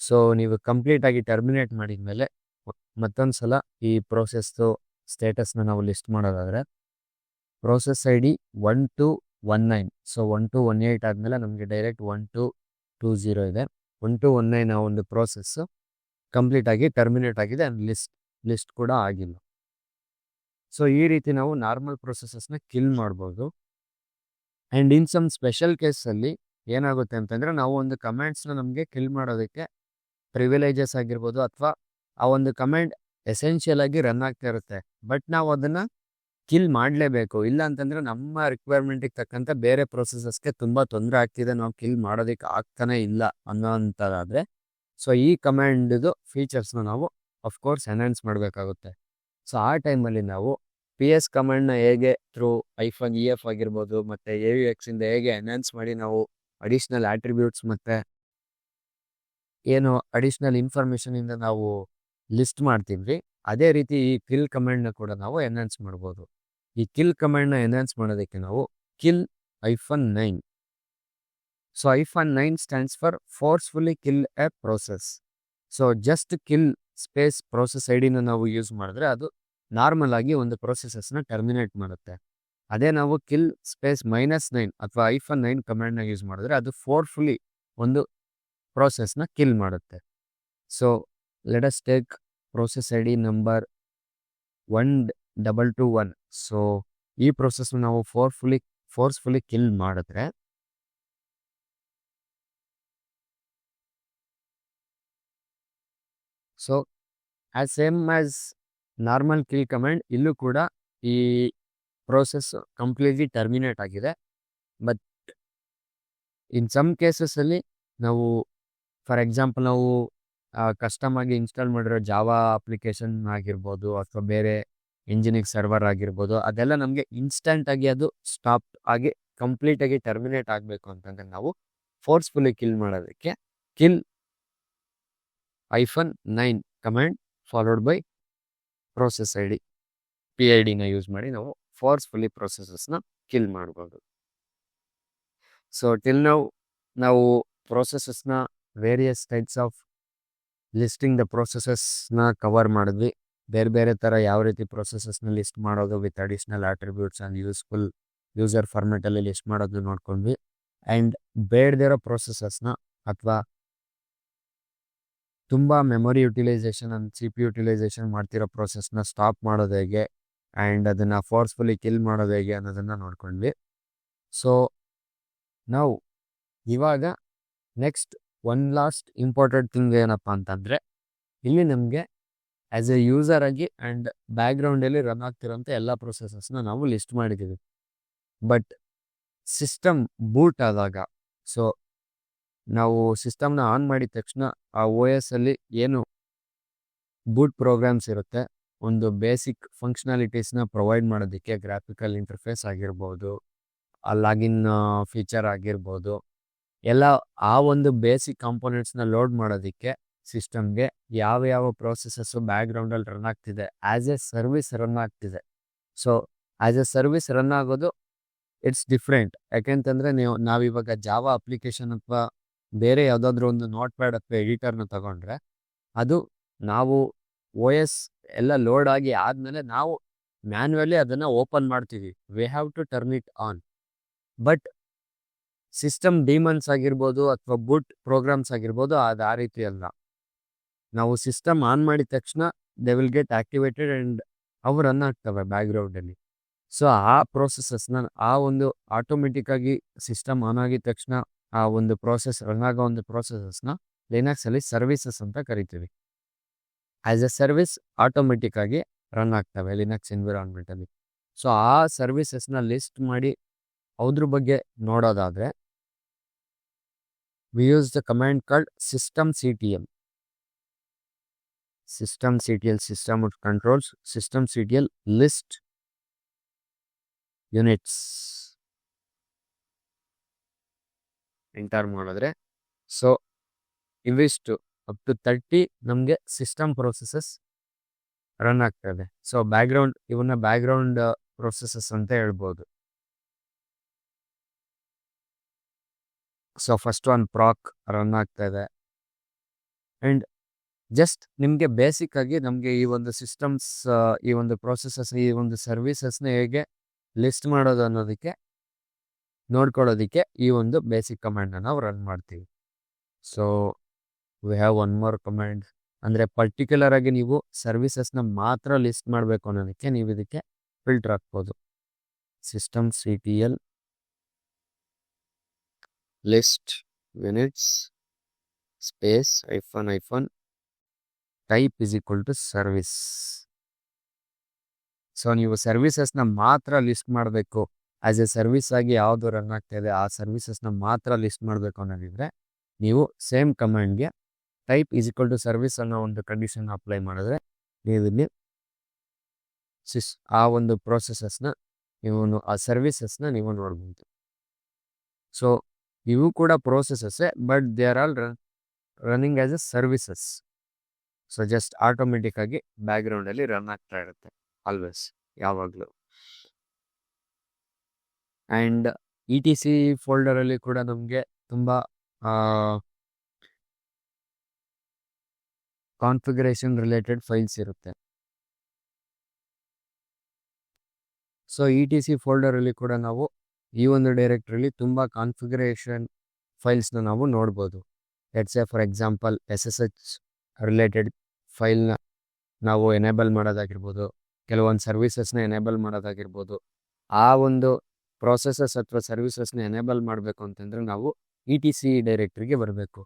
So ನೀವು ಕಂಪ್ಲೀಟಾಗಿ ಟರ್ಮಿನೇಟ್ ಮಾಡಿದ್ಮೇಲೆ ಮತ್ತೊಂದು ಸಲ ಈ ಪ್ರೊಸೆಸ್ದು ಸ್ಟೇಟಸ್ನ ನಾವು ಲಿಸ್ಟ್ ಮಾಡೋದಾದರೆ ಪ್ರೊಸೆಸ್ ID 1219. ಸೊ 1218 ಆದಮೇಲೆ ನಮಗೆ ಡೈರೆಕ್ಟ್ 1220 ಇದೆ. 1219 ಆ ಒಂದು ಪ್ರೊಸೆಸ್ಸು ಕಂಪ್ಲೀಟಾಗಿ ಟರ್ಮಿನೇಟ್ ಆಗಿದೆ ಆ್ಯಂಡ್ ಲಿಸ್ಟ್ ಕೂಡ ಆಗಿಲ್ಲ. ಸೊ ಈ ರೀತಿ ನಾವು ನಾರ್ಮಲ್ ಪ್ರೊಸೆಸಸ್ನ ಕಿಲ್ ಮಾಡ್ಬೋದು. ಆ್ಯಂಡ್ ಇನ್ ಸಮ್ ಸ್ಪೆಷಲ್ ಕೇಸಲ್ಲಿ ಏನಾಗುತ್ತೆ ಅಂತಂದರೆ ನಾವು ಒಂದು ಕಮೆಂಟ್ಸ್ನ ನಮಗೆ ಕಿಲ್ ಮಾಡೋದಕ್ಕೆ ಪ್ರಿವಿಲೇಜಸ್ ಆಗಿರ್ಬೋದು, ಅಥವಾ ಆ ಒಂದು ಕಮೆಂಟ್ ಎಸೆನ್ಷಿಯಲ್ ಆಗಿ ರನ್ ಆಗ್ತಾ ಇರುತ್ತೆ, ಬಟ್ ನಾವು ಅದನ್ನು ಕಿಲ್ ಮಾಡಲೇಬೇಕು. ಇಲ್ಲ ಅಂತಂದರೆ ನಮ್ಮ ರಿಕ್ವೈರ್ಮೆಂಟಿಗೆ ತಕ್ಕಂಥ ಬೇರೆ ಪ್ರೊಸೆಸಸ್ಗೆ ತುಂಬ ತೊಂದರೆ ಆಗ್ತಿದೆ, ನಾವು ಕಿಲ್ ಮಾಡೋದಕ್ಕೆ ಆಗ್ತಾನೆ ಇಲ್ಲ ಅನ್ನೋಂಥದ್ದಾದರೆ ಸೊ ಈ ಕಮಾಂಡ್ದು ಫೀಚರ್ಸ್ನ ನಾವು ಅಫ್ಕೋರ್ಸ್ ಎನ್ಹಾನ್ಸ್ ಮಾಡಬೇಕಾಗುತ್ತೆ. ಸೊ ಆ ಟೈಮಲ್ಲಿ ನಾವು PS ಕಮಾಂಡ್ನ ಹೇಗೆ ಥ್ರೂ -EF ಆಗಿರ್ಬೋದು ಮತ್ತು AUX ಇಂದ ಹೇಗೆ ಎನ್ಹಾನ್ಸ್ ಮಾಡಿ ನಾವು ಅಡಿಷ್ನಲ್ ಆಟ್ರಿಬ್ಯೂಟ್ಸ್ ಮತ್ತು ಏನು ಅಡಿಷ್ನಲ್ ಇನ್ಫಾರ್ಮೇಷನಿಂದ ನಾವು ಲಿಸ್ಟ್ ಮಾಡ್ತೀವಿ, ಅದೇ ರೀತಿ ಈ ಕಿಲ್ ಕಮಾಂಡ್ನ ಕೂಡ ನಾವು ಎನ್ಹಾನ್ಸ್ ಮಾಡ್ಬೋದು. ಈ ಕಿಲ್ ಕಮಾಂಡ್ನ ಎನ್ಹಾನ್ಸ್ ಮಾಡೋದಕ್ಕೆ ನಾವು kill -9. So -9 stands for forcefully kill a process. So just kill space process ಐಡಿನ ನಾವು ಯೂಸ್ ಮಾಡಿದ್ರೆ ಅದು ನಾರ್ಮಲ್ ಆಗಿ ಒಂದು ಪ್ರೊಸೆಸಸ್ನ ಟರ್ಮಿನೇಟ್ ಮಾಡುತ್ತೆ. ಅದೇ ನಾವು ಕಿಲ್ ಸ್ಪೇಸ್ -9 ಅಥವಾ -9 ಕಮಾಂಡ್ನ ಯೂಸ್ ಮಾಡಿದ್ರೆ ಅದು ಫೋರ್ಸ್ಫುಲಿ ಒಂದು ಪ್ರೊಸೆಸ್ನ ಕಿಲ್ ಮಾಡುತ್ತೆ. So let us take process ID number 1221. So ಈ ಪ್ರೊಸೆಸ್ನ ನಾವು ಫೋರ್ಸ್ಫುಲಿ ಕಿಲ್ ಮಾಡಿದ್ರೆ so as same as normal kill command, ಇಲ್ಲೂ ಕೂಡ ಈ ಪ್ರೋಸೆಸ್ ಕಂಪ್ಲೀಟ್ಲಿ ಟರ್ಮಿನೇಟ್ ಆಗಿದೆ. ಬಟ್ ಇನ್ ಸಮ್ ಕೇಸಸ್ಸಲ್ಲಿ ನಾವು ಫಾರ್ ಎಕ್ಸಾಂಪಲ್ ನಾವು ಕಸ್ಟಮ್ ಆಗಿ ಇನ್ಸ್ಟಾಲ್ ಮಾಡಿರೋ ಜಾವಾ ಅಪ್ಲಿಕೇಶನ್ ಆಗಿರ್ಬೋದು ಅಥವಾ ಬೇರೆ ಇಂಜಿನಿಯರಿಂಗ್ ಸರ್ವರ್ ಆಗಿರ್ಬೋದು, ಅದೆಲ್ಲ ನಮಗೆ ಇನ್ಸ್ಟಂಟ್ ಆಗಿ ಅದು ಸ್ಟಾಪ್ ಆಗಿ ಕಂಪ್ಲೀಟ್ ಆಗಿ ಟರ್ಮಿನೇಟ್ ಆಗಬೇಕು ಅಂತಂದ್ರೆ ನಾವು ಫೋರ್ಸ್ಫುಲಿ ಕಿಲ್ ಮಾಡೋದಕ್ಕೆ kill -9 command followed by process I D PID ನ ಯೂಸ್ ಮಾಡಿ ನಾವು ಫೋರ್ಸ್ಫುಲಿ ಪ್ರೋಸೆಸಸ್ನ ಕಿಲ್ ಮಾಡ್ಬೋದು. ಸೊ ಟಿಲ್ ನಾವು ಪ್ರೋಸೆಸಸ್ನ various types of listing the ಪ್ರೋಸೆಸಸ್ನ ಕವರ್ ಮಾಡಿದ್ವಿ. ಬೇರೆ ಬೇರೆ ಥರ ಯಾವ ರೀತಿ ಪ್ರೋಸೆಸಸ್ನ ಲಿಸ್ಟ್ ಮಾಡೋದು with additional attributes and useful user ಫಾರ್ಮೆಟಲ್ಲಿ ಲಿಸ್ಟ್ ಮಾಡೋದು ನೋಡ್ಕೊಂಡ್ವಿ. ಆ್ಯಂಡ್ ಬೇಡದಿರೋ ಪ್ರೋಸೆಸಸ್ನ ಅಥವಾ ತುಂಬ memory utilisation and CPU utilisation ಮಾಡ್ತಿರೋ ಪ್ರೋಸೆಸ್ನ ಸ್ಟಾಪ್ ಮಾಡೋದು ಹೇಗೆ ಆ್ಯಂಡ್ ಅದನ್ನು ಫೋರ್ಸ್ಫುಲಿ ಕಿಲ್ ಮಾಡೋದು ಹೇಗೆ ಅನ್ನೋದನ್ನು ನೋಡ್ಕೊಂಡ್ವಿ. ಸೊ ನಾವು ಇವಾಗ next one last important thing ಏನಪ್ಪ ಅಂತಂದರೆ, ಇಲ್ಲಿ ನಮಗೆ ಆ್ಯಸ್ ಎ ಯೂಸರ್ ಆಗಿ ಆ್ಯಂಡ್ ಬ್ಯಾಕ್ಗ್ರೌಂಡಲ್ಲಿ ರನ್ ಆಗ್ತಿರೋಂಥ ಎಲ್ಲ ಪ್ರೊಸೆಸಸ್ನ ನಾವು ಲಿಸ್ಟ್ ಮಾಡಿದ್ದೀವಿ. ಬಟ್ ಸಿಸ್ಟಮ್ ಬೂಟ್ ಆದಾಗ, ಸೊ ನಾವು ಸಿಸ್ಟಮ್ನ ಆನ್ ಮಾಡಿದ ತಕ್ಷಣ ಆ OS ಅಲ್ಲಿ ಏನು ಬೂಟ್ ಪ್ರೋಗ್ರಾಮ್ಸ್ ಇರುತ್ತೆ, ಒಂದು ಬೇಸಿಕ್ ಫಂಕ್ಷನಾಲಿಟೀಸ್ನ ಪ್ರೊವೈಡ್ ಮಾಡೋದಕ್ಕೆ ಗ್ರಾಫಿಕಲ್ ಇಂಟರ್ಫೇಸ್ ಆಗಿರ್ಬೋದು, ಆ ಲಾಗಿನ್ ಫೀಚರ್ ಆಗಿರ್ಬೋದು, ಎಲ್ಲ ಆ ಒಂದು ಬೇಸಿಕ್ ಕಾಂಪೋನೆಂಟ್ಸ್ನ ಲೋಡ್ ಮಾಡೋದಕ್ಕೆ ಸಿಸ್ಟಮ್ಗೆ ಯಾವ ಪ್ರೋಸೆಸಸ್ಸು ಬ್ಯಾಕ್ಗ್ರೌಂಡಲ್ಲಿ ರನ್ ಆಗ್ತಿದೆ, ಆ್ಯಸ್ ಎ ಸರ್ವಿಸ್ ರನ್ ಆಗ್ತಿದೆ. So as a service run ಆಗೋದು ಇಟ್ಸ್ ಡಿಫ್ರೆಂಟ್. ಯಾಕೆಂತಂದರೆ ನಾವಿವಾಗ ಜಾವಾ ಅಪ್ಲಿಕೇಶನ್ ಅಥವಾ ಬೇರೆ ಯಾವುದಾದ್ರೂ ಒಂದು ನೋಟ್ ಪ್ಯಾಡ್ ಅಥವಾ ಎಡಿಟರ್ನ ತಗೊಂಡ್ರೆ, ಅದು ನಾವು OS ಎಲ್ಲ ಲೋಡ್ ಆಗಿ ಆದಮೇಲೆ ನಾವು ಮ್ಯಾನ್ಯುವಲಿ ಅದನ್ನು ಓಪನ್ ಮಾಡ್ತೀವಿ. We have to turn it on. But system daemons ಆಗಿರ್ಬೋದು ಅಥವಾ ಬೂಟ್ ಪ್ರೋಗ್ರಾಮ್ಸ್ ಆಗಿರ್ಬೋದು, ಅದು ಆ ರೀತಿ ಅಲ್ಲ. ನಾವು ಸಿಸ್ಟಮ್ ಆನ್ ಮಾಡಿದ ತಕ್ಷಣ they will get activated and ಅವು ರನ್ ಆಗ್ತವೆ ಬ್ಯಾಕ್ಗ್ರೌಂಡಲ್ಲಿ. ಸೊ ಆ ಪ್ರೋಸೆಸಸ್ನ ಆ ಒಂದು ಆಟೋಮೆಟಿಕ್ಕಾಗಿ ಸಿಸ್ಟಮ್ ಆನ್ ಆಗಿದ ತಕ್ಷಣ ಆ ಒಂದು ಪ್ರೋಸೆಸ್ ರನ್ ಆಗೋ ಒಂದು ಪ್ರೋಸೆಸಸ್ನ ಲಿನಕ್ಸಲ್ಲಿ ಸರ್ವಿಸಸ್ ಅಂತ ಕರಿತೀವಿ. ಆ್ಯಸ್ ಎ ಸರ್ವಿಸ್ ಆಟೋಮೆಟಿಕ್ಕಾಗಿ ರನ್ ಆಗ್ತವೆ ಲಿನಕ್ಸ್ ಎನ್ವಿರಾನ್ಮೆಂಟಲ್ಲಿ. ಸೊ ಆ ಸರ್ವಿಸಸ್ನ ಲಿಸ್ಟ್ ಮಾಡಿ ಅದ್ರ ಬಗ್ಗೆ ನೋಡೋದಾದರೆ, we use the command called systemctl. systemctl system controls systemctl list units enter ಮಾಡಿದ್ರೆ, ಸೊ ಇವಿಷ್ಟು ಅಪ್ ಟು 30 ನಮಗೆ ಸಿಸ್ಟಮ್ ಪ್ರೋಸೆಸಸ್ ರನ್ ಆಗ್ತದೆ. ಸೊ ಇವನ್ನ ಬ್ಯಾಕ್ಗ್ರೌಂಡ್ ಪ್ರೋಸೆಸಸ್ ಅಂತ ಹೇಳ್ಬೋದು. ಸೊ ಫಸ್ಟ್ ಒನ್ ಪ್ರಾಕ್ ರನ್ ಆಗ್ತಾ ಇದೆ. ಆ್ಯಂಡ್ ಜಸ್ಟ್ ನಿಮಗೆ ಬೇಸಿಕ್ ಆಗಿ ನಮಗೆ ಈ ಒಂದು ಸಿಸ್ಟಮ್ಸ್, ಈ ಒಂದು ಪ್ರೋಸೆಸಸ್, ಈ ಒಂದು ಸರ್ವಿಸಸ್ನ ಹೇಗೆ ಲಿಸ್ಟ್ ಮಾಡೋದು ಅನ್ನೋದಕ್ಕೆ ನೋಡ್ಕೊಳ್ಳೋದಕ್ಕೆ ಈ ಒಂದು ಬೇಸಿಕ್ ಕಮಾಂಡ್ನ ನಾವು ರನ್ ಮಾಡ್ತೀವಿ. So we have one more command. ಅಂದರೆ ಪರ್ಟಿಕ್ಯುಲರ್ ಆಗಿ ನೀವು ಸರ್ವಿಸಸ್ನ ಮಾತ್ರ ಲಿಸ್ಟ್ ಮಾಡಬೇಕು ಅನ್ನೋದಕ್ಕೆ ನೀವು ಇದಕ್ಕೆ ಫಿಲ್ಟರ್ ಹಾಕ್ಬೋದು. systemctl list units space --- type is equal to service. So ನೀವು ಸರ್ವಿಸಸ್ನ ಮಾತ್ರ ಲಿಸ್ಟ್ ಮಾಡಬೇಕು, ಆ್ಯಸ್ ಎ ಸರ್ವಿಸ್ ಆಗಿ ಯಾವುದು ರನ್ ಆಗ್ತಾ ಇದೆ ಆ ಸರ್ವಿಸಸ್ನ ಮಾತ್ರ ಲಿಸ್ಟ್ ಮಾಡಬೇಕು ಅನ್ನೋದಿದ್ರೆ, ನೀವು ಸೇಮ್ ಕಮಾಂಡ್ಗೆ type is equal to service ಅನ್ನೋ ಒಂದು ಕಂಡೀಷನ್ ಅಪ್ಲೈ ಮಾಡಿದ್ರೆ ನೀವು ಇಲ್ಲಿ ಆ ಒಂದು ಪ್ರೋಸೆಸಸ್ನ ಆ ಸರ್ವಿಸಸ್ನ ನೀವು ನೋಡ್ಬೋದು. ಸೊ ಇವು ಕೂಡ ಪ್ರೋಸೆಸಸ್ಸೇ, but they are all running as a services. So just ಆಟೋಮೆಟಿಕ್ಕಾಗಿ ಬ್ಯಾಕ್ಗ್ರೌಂಡಲ್ಲಿ ರನ್ ಆಗ್ತಾ ಇರುತ್ತೆ ಆಲ್ವೇಸ್, ಯಾವಾಗಲೂ. ಆ್ಯಂಡ್ ETC ಫೋಲ್ಡರಲ್ಲಿ ಕೂಡ ನಮಗೆ ತುಂಬ ಕಾನ್ಫಿಗರೇಷನ್ ರಿಲೇಟೆಡ್ ಫೈಲ್ಸ್ ಇರುತ್ತೆ. ಸೊ ETC ಫೋಲ್ಡರಲ್ಲಿ ಕೂಡ ನಾವು ಈ ಒಂದು ಡೈರೆಕ್ಟ್ರಿಲಿ ತುಂಬ ಕಾನ್ಫಿಗರೇಷನ್ ಫೈಲ್ಸ್ನ ನಾವು ನೋಡ್ಬೋದು. Let's say for example SSH related ಫೈಲ್ನ ನಾವು ಎನೇಬಲ್ ಮಾಡೋದಾಗಿರ್ಬೋದು, ಕೆಲವೊಂದು ಸರ್ವಿಸಸ್ನ ಎನೇಬಲ್ ಮಾಡೋದಾಗಿರ್ಬೋದು. ಆ ಒಂದು ಪ್ರೋಸೆಸಸ್ ಅಥವಾ ಸರ್ವಿಸಸ್ನ ಎನೇಬಲ್ ಮಾಡಬೇಕು ಅಂತಂದರೆ ನಾವು ETC ಡೈರೆಕ್ಟ್ರಿಗೆ ಬರಬೇಕು.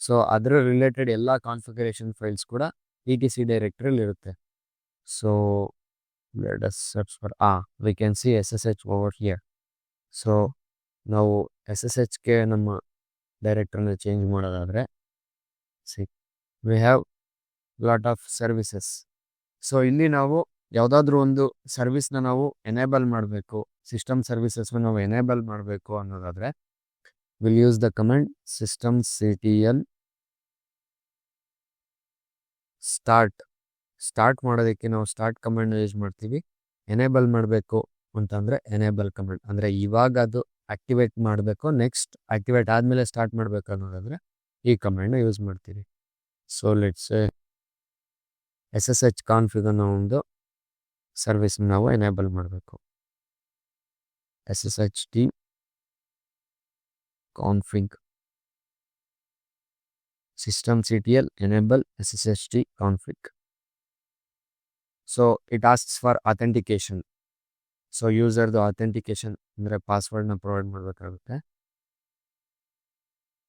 ಸೊ ಅದರ ರಿಲೇಟೆಡ್ ಎಲ್ಲ ಕಾನ್ಫಿಗರೇಷನ್ ಫೈಲ್ಸ್ ಕೂಡ etc ಡೈರೆಕ್ಟರಿಲಿ ಇರುತ್ತೆ. So let us search for we can see SSH over here. So ನಾವು SSHಗೆ ನಮ್ಮ ಡೈರೆಕ್ಟರ್ನ ಚೇಂಜ್ ಮಾಡೋದಾದರೆ we have lot of services. So ಇಲ್ಲಿ ನಾವು ಯಾವುದಾದ್ರೂ ಒಂದು ಸರ್ವಿಸ್ನ ನಾವು ಎನೇಬಲ್ ಮಾಡಬೇಕು, ಸಿಸ್ಟಮ್ ಸರ್ವಿಸಸ್ನ ನಾವು ಎನೇಬಲ್ ಮಾಡಬೇಕು ಅನ್ನೋದಾದರೆ will use the commend systemctl start ಮಾಡೋದಕ್ಕೆ ನಾವು ಸ್ಟಾರ್ಟ್ ಕಮೆಂಡ್ ಯೂಸ್ ಮಾಡ್ತೀವಿ. ಎನೇಬಲ್ ಮಾಡಬೇಕು ಅಂತಂದರೆ ಎನೇಬಲ್ ಕಮೆಂಡ್, ಅಂದರೆ ಇವಾಗ ಅದು ಆಕ್ಟಿವೇಟ್ ಮಾಡಬೇಕು, ನೆಕ್ಸ್ಟ್ ಆಕ್ಟಿವೇಟ್ ಆದಮೇಲೆ ಸ್ಟಾರ್ಟ್ ಮಾಡಬೇಕು ಅನ್ನೋದಾದರೆ ಈ ಕಮೆಂಡ್ನ ಯೂಸ್ ಮಾಡ್ತೀವಿ. ಸೊ ಲೆಟ್ಸ್ SSH ಕಾನ್ಫಿಗ್ ಅನ್ನೋ ಒಂದು ಸರ್ವಿಸ್ ನಾವು ಎನೇಬಲ್ ಮಾಡಬೇಕು. SSHD config systemctl enable SSHD config. So it asks for authentication. So ಯೂಸರ್ದು ಅಥೆಂಟಿಕೇಶನ್ ಅಂದರೆ ಪಾಸ್ವರ್ಡ್ನ ಪ್ರೊವೈಡ್ ಮಾಡಬೇಕಾಗುತ್ತೆ.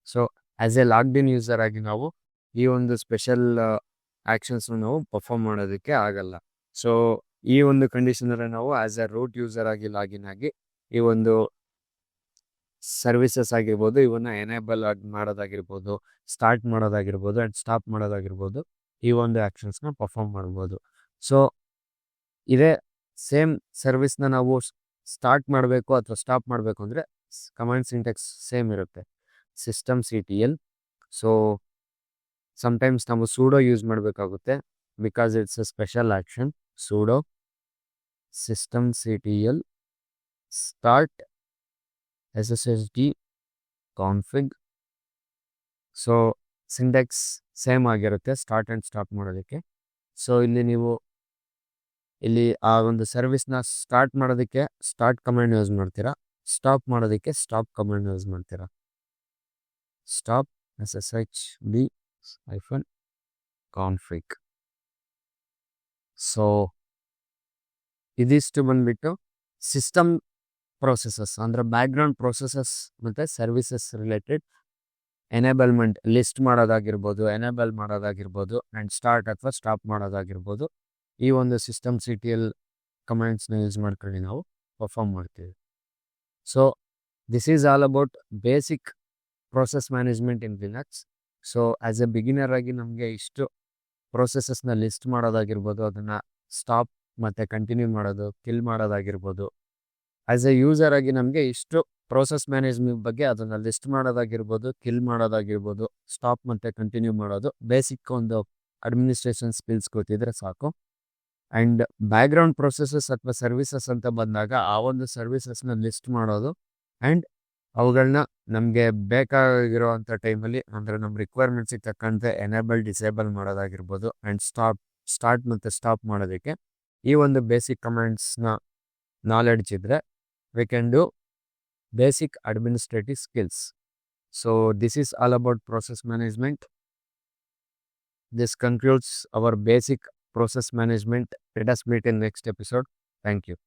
So as a logged in user ಆಗಿ ನಾವು ಈ ಒಂದು ಸ್ಪೆಷಲ್ ಆ್ಯಕ್ಷನ್ಸ್ನ ನಾವು ಪರ್ಫಾರ್ಮ್ ಮಾಡೋದಕ್ಕೆ ಆಗಲ್ಲ. ಸೊ ಈ ಒಂದು ಕಂಡೀಷನಲ್ಲಿ ನಾವು ಆ್ಯಸ್ ಎ ರೂಟ್ ಯೂಸರ್ ಆಗಿ ಲಾಗಿನ್ ಆಗಿ ಈ ಒಂದು ಸರ್ವಿಸಸ್ ಆಗಿರ್ಬೋದು ಇವನ್ನ ಎನೇಬಲ್ ಆಗಿ ಮಾಡೋದಾಗಿರ್ಬೋದು, ಸ್ಟಾರ್ಟ್ ಮಾಡೋದಾಗಿರ್ಬೋದು ಆ್ಯಂಡ್ ಸ್ಟಾಪ್ ಮಾಡೋದಾಗಿರ್ಬೋದು, ಈ ಒಂದು ಆ್ಯಕ್ಷನ್ಸ್ನ ಪರ್ಫಾರ್ಮ್ ಮಾಡ್ಬೋದು. ಸೊ ಇದೇ ಸೇಮ್ ಸರ್ವಿಸ್ನ ನಾವು ಸ್ಟಾರ್ಟ್ ಮಾಡಬೇಕು ಅಥವಾ ಸ್ಟಾಪ್ ಮಾಡಬೇಕು ಅಂದರೆ ಕಮಾಂಡ್ ಸಿಂಟ್ಯಾಕ್ಸ್ ಸೇಮ್ ಇರುತ್ತೆ, systemctl. ಸೊ ಸಮ್ಟೈಮ್ಸ್ ನಾವು ಸೂಡೋ ಯೂಸ್ ಮಾಡಬೇಕಾಗುತ್ತೆ because it's a special action. Pseudo systemctl start SSHD config. So syntax same ಆಗಿರುತ್ತೆ ಸ್ಟಾರ್ಟ್ ಆ್ಯಂಡ್ ಸ್ಟಾಪ್ ಮಾಡೋದಕ್ಕೆ. ಸೊ ಇಲ್ಲಿ ಆ ಒಂದು ಸರ್ವಿಸ್ನ ಸ್ಟಾರ್ಟ್ ಮಾಡೋದಕ್ಕೆ ಸ್ಟಾರ್ಟ್ ಕಮಾಂಡ್ ಯೂಸ್ ಮಾಡ್ತೀರಾ, ಸ್ಟಾಪ್ ಮಾಡೋದಕ್ಕೆ ಸ್ಟಾಪ್ ಕಮಾಂಡ್ ಯೂಸ್ ಮಾಡ್ತೀರಾ. Stop SSHD -config. ಸೊ ಇದಿಷ್ಟು ಬಂದ್ಬಿಟ್ಟು ಸಿಸ್ಟಮ್ ಪ್ರೊಸೆಸಸ್ ಅಂದರೆ ಬ್ಯಾಕ್ಗ್ರೌಂಡ್ ಪ್ರೊಸೆಸಸ್ ಮತ್ತು ಸರ್ವಿಸಸ್ ರಿಲೇಟೆಡ್ ಎನೇಬಲ್ಮೆಂಟ್ ಲಿಸ್ಟ್ ಮಾಡೋದಾಗಿರ್ಬೋದು, ಎನೇಬಲ್ ಮಾಡೋದಾಗಿರ್ಬೋದು ಆ್ಯಂಡ್ ಸ್ಟಾರ್ಟ್ ಅಥವಾ ಸ್ಟಾಪ್ ಮಾಡೋದಾಗಿರ್ಬೋದು, ಈ ಒಂದು systemctl ಕಮೆಂಟ್ಸ್ನ ಯೂಸ್ ಮಾಡ್ಕೊಂಡು ನಾವು ಪರ್ಫಾರ್ಮ್ ಮಾಡ್ತೀವಿ. So this is all about basic process management in Linux. So as A beginner ಆಗಿ ನಮಗೆ ಇಷ್ಟು ಪ್ರೊಸೆಸಸ್ನ ಲಿಸ್ಟ್ ಮಾಡೋದಾಗಿರ್ಬೋದು, ಅದನ್ನು ಸ್ಟಾಪ್ ಮತ್ತು ಕಂಟಿನ್ಯೂ ಮಾಡೋದು, ಕಿಲ್ ಮಾಡೋದಾಗಿರ್ಬೋದು, ಆ್ಯಸ್ ಎ ಯೂಸರ್ ಆಗಿ ನಮಗೆ ಇಷ್ಟು ಪ್ರೋಸೆಸ್ ಮ್ಯಾನೇಜ್ಮೆಂಟ್ ಬಗ್ಗೆ ಅದನ್ನು ಲಿಸ್ಟ್ ಮಾಡೋದಾಗಿರ್ಬೋದು, ಕಿಲ್ ಮಾಡೋದಾಗಿರ್ಬೋದು, ಸ್ಟಾಪ್ ಮತ್ತು ಕಂಟಿನ್ಯೂ ಮಾಡೋದು, ಬೇಸಿಕ್ ಒಂದು ಅಡ್ಮಿನಿಸ್ಟ್ರೇಷನ್ ಸ್ಕಿಲ್ಸ್ ಗೊತ್ತಿದ್ರೆ ಸಾಕು. ಆ್ಯಂಡ್ ಬ್ಯಾಕ್ಗ್ರೌಂಡ್ ಪ್ರೊಸೆಸಸ್ ಅಥವಾ ಸರ್ವಿಸಸ್ ಅಂತ ಬಂದಾಗ ಆ ಒಂದು ಸರ್ವಿಸಸ್ನ ಲಿಸ್ಟ್ ಮಾಡೋದು ಆ್ಯಂಡ್ ಅವುಗಳನ್ನ ನಮಗೆ ಬೇಕಾಗಿರೋವಂಥ ಟೈಮಲ್ಲಿ ಅಂದರೆ ನಮ್ಮ ರಿಕ್ವೈರ್ಮೆಂಟ್ಸಿಗೆ ತಕ್ಕಂತೆ ಎನೇಬಲ್ ಡಿಸೇಬಲ್ ಮಾಡೋದಾಗಿರ್ಬೋದು ಆ್ಯಂಡ್ ಸ್ಟಾರ್ಟ್ ಮತ್ತು ಸ್ಟಾಪ್ ಮಾಡೋದಕ್ಕೆ ಈ ಒಂದು ಬೇಸಿಕ್ ಕಮಾಂಡ್ಸ್ನ ನಾಲೆಡ್ಜ್ ಇದ್ದರೆ we can do basic administrative skills. So this is all about process management. This concludes our basic process management. Let us meet in next episode. Thank you.